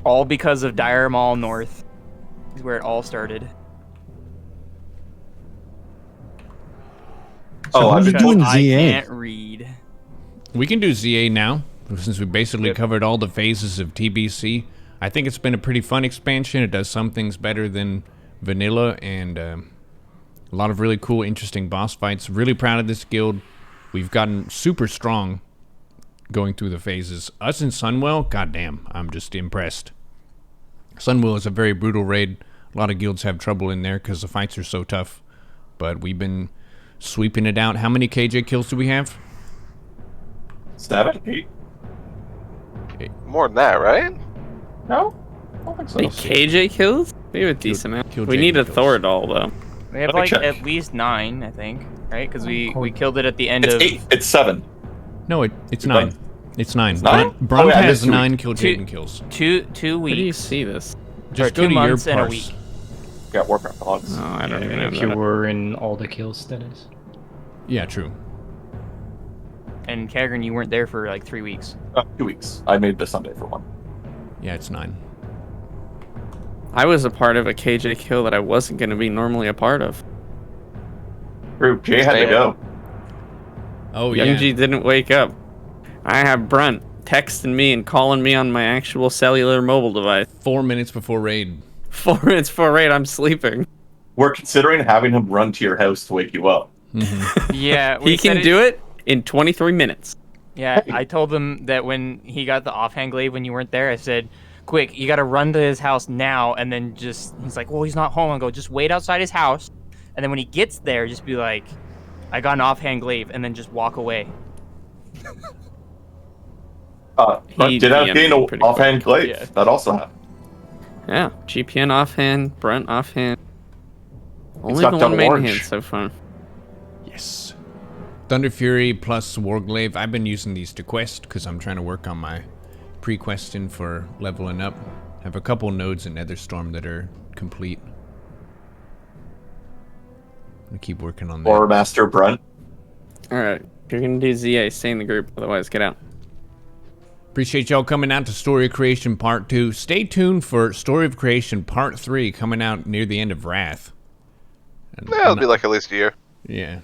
All because of Dire Maul North. Is where it all started. So I'm doing ZA? I can't read. We can do ZA now, since we basically covered all the phases of TBC. I think it's been a pretty fun expansion. It does some things better than vanilla, and a lot of really cool, interesting boss fights. Really proud of this guild. We've gotten super strong going through the phases. Us and Sunwell, goddamn, I'm just impressed. Sunwell is a very brutal raid. A lot of guilds have trouble in there because the fights are so tough. But we've been sweeping it out. How many KJ kills do we have? 7, 8. More than that, right? No? I don't think so. Wait, KJ kills? We have a decent amount. We need a Thordal, though. We have like at least 9, I think, right? Because we killed it at the end of... 8. It's 7. No, it's 9. It's 9. Nine? Braun I has missed 9 kill Jaden kills. 2 weeks. Where do you see this? Just Or go 2 to your months and a parse. week. Yeah, Warcraft logs. Oh, I don't even know If you were in all the kills, that is. Yeah, true. And Karazhan, you weren't there for like 3 weeks. 2 weeks. I made the Sunday for 1. Yeah, it's 9. I was a part of a KJ kill that I wasn't going to be normally a part of. Group Jay had to go. Oh yeah. Youngji didn't wake up. I have Brunt texting me and calling me on my actual cellular mobile device. 4 minutes before raid. 4 minutes before raid, I'm sleeping. We're considering having him run to your house to wake you up. Yeah, He can do it in 23 minutes. Yeah, I told him that when he got the offhand glaive when you weren't there, I said, quick, you got to run to his house now, and then he's like, well, he's not home. I go, just wait outside his house, and then when he gets there, just be like, I got an offhand glaive, and then just walk away. Brunt did have gain an offhand glaive. Yeah. That also happened. Yeah, GPN offhand, Brunt offhand. Only got the double one main orange. hand so far. Yes. Thunder Fury plus Warglaive. I've been using these to quest because I'm trying to work on my pre-questing for leveling up. I have a couple nodes in Netherstorm that are complete. I'm gonna keep working on that. Or Master Brunt. Alright, if you're gonna do ZA, stay in the group, otherwise get out. Appreciate y'all coming out to Story of Creation Part 2. Stay tuned for Story of Creation Part 3 coming out near the end of Wrath. It'll be like at least a year. Yeah.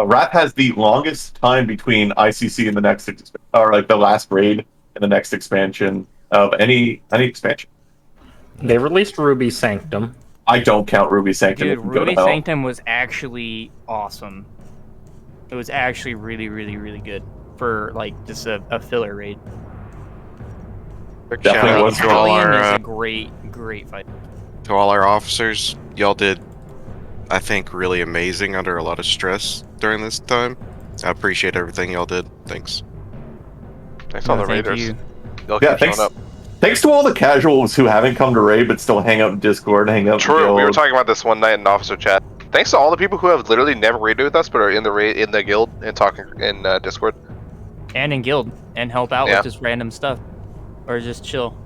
Wrath has the longest time between ICC and the next, or like the last raid and the next expansion of any expansion. They released Ruby Sanctum. I don't count Ruby Sanctum. Dude, Ruby Sanctum was actually awesome. It was actually really, really, really good for like just a filler raid. Definitely was. To all Italian is our a great fight. to all our officers, y'all did, I think, really amazing under a lot of stress during this time. I appreciate everything y'all did. Thanks. Thanks all the thank raiders. you. Y'all Yeah, keep thanks. showing up. Thanks to all the casuals who haven't come to raid but still hang out in Discord, hang out. True, in we were Guild. talking about this one night in officer chat. Thanks to all the people who have literally never raided with us but are in the guild and talking in Discord. And in guild and help out Yeah. with just random stuff or just chill.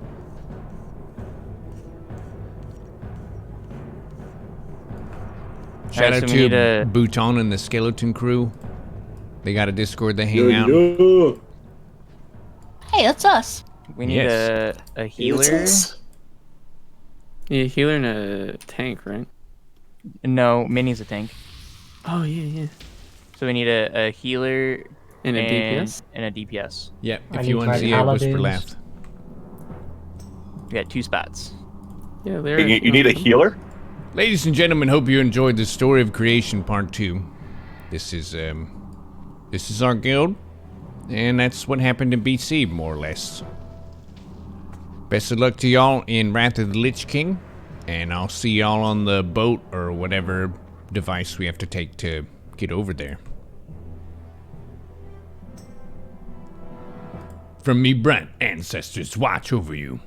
Shout Alright, out so we need to a- Bouton and the Skeleton Crew. They got a Discord they hang Yo, out. yo. Hey, that's us. We need Yes. a healer. Yeah, healer and a tank, right? No, Minnie's a tank. Oh, yeah. So we need a healer And a DPS? And a DPS. Yeah, I if you need want my to see a whisper paladins. laugh. We got 2 spots. Yeah, there. You need a healer? Ladies and gentlemen, hope you enjoyed the Story of Creation Part 2. This is our guild, and that's what happened in BC, more or less. Best of luck to y'all in Wrath of the Lich King, and I'll see y'all on the boat or whatever device we have to take to get over there. From me, Brent, ancestors watch over you.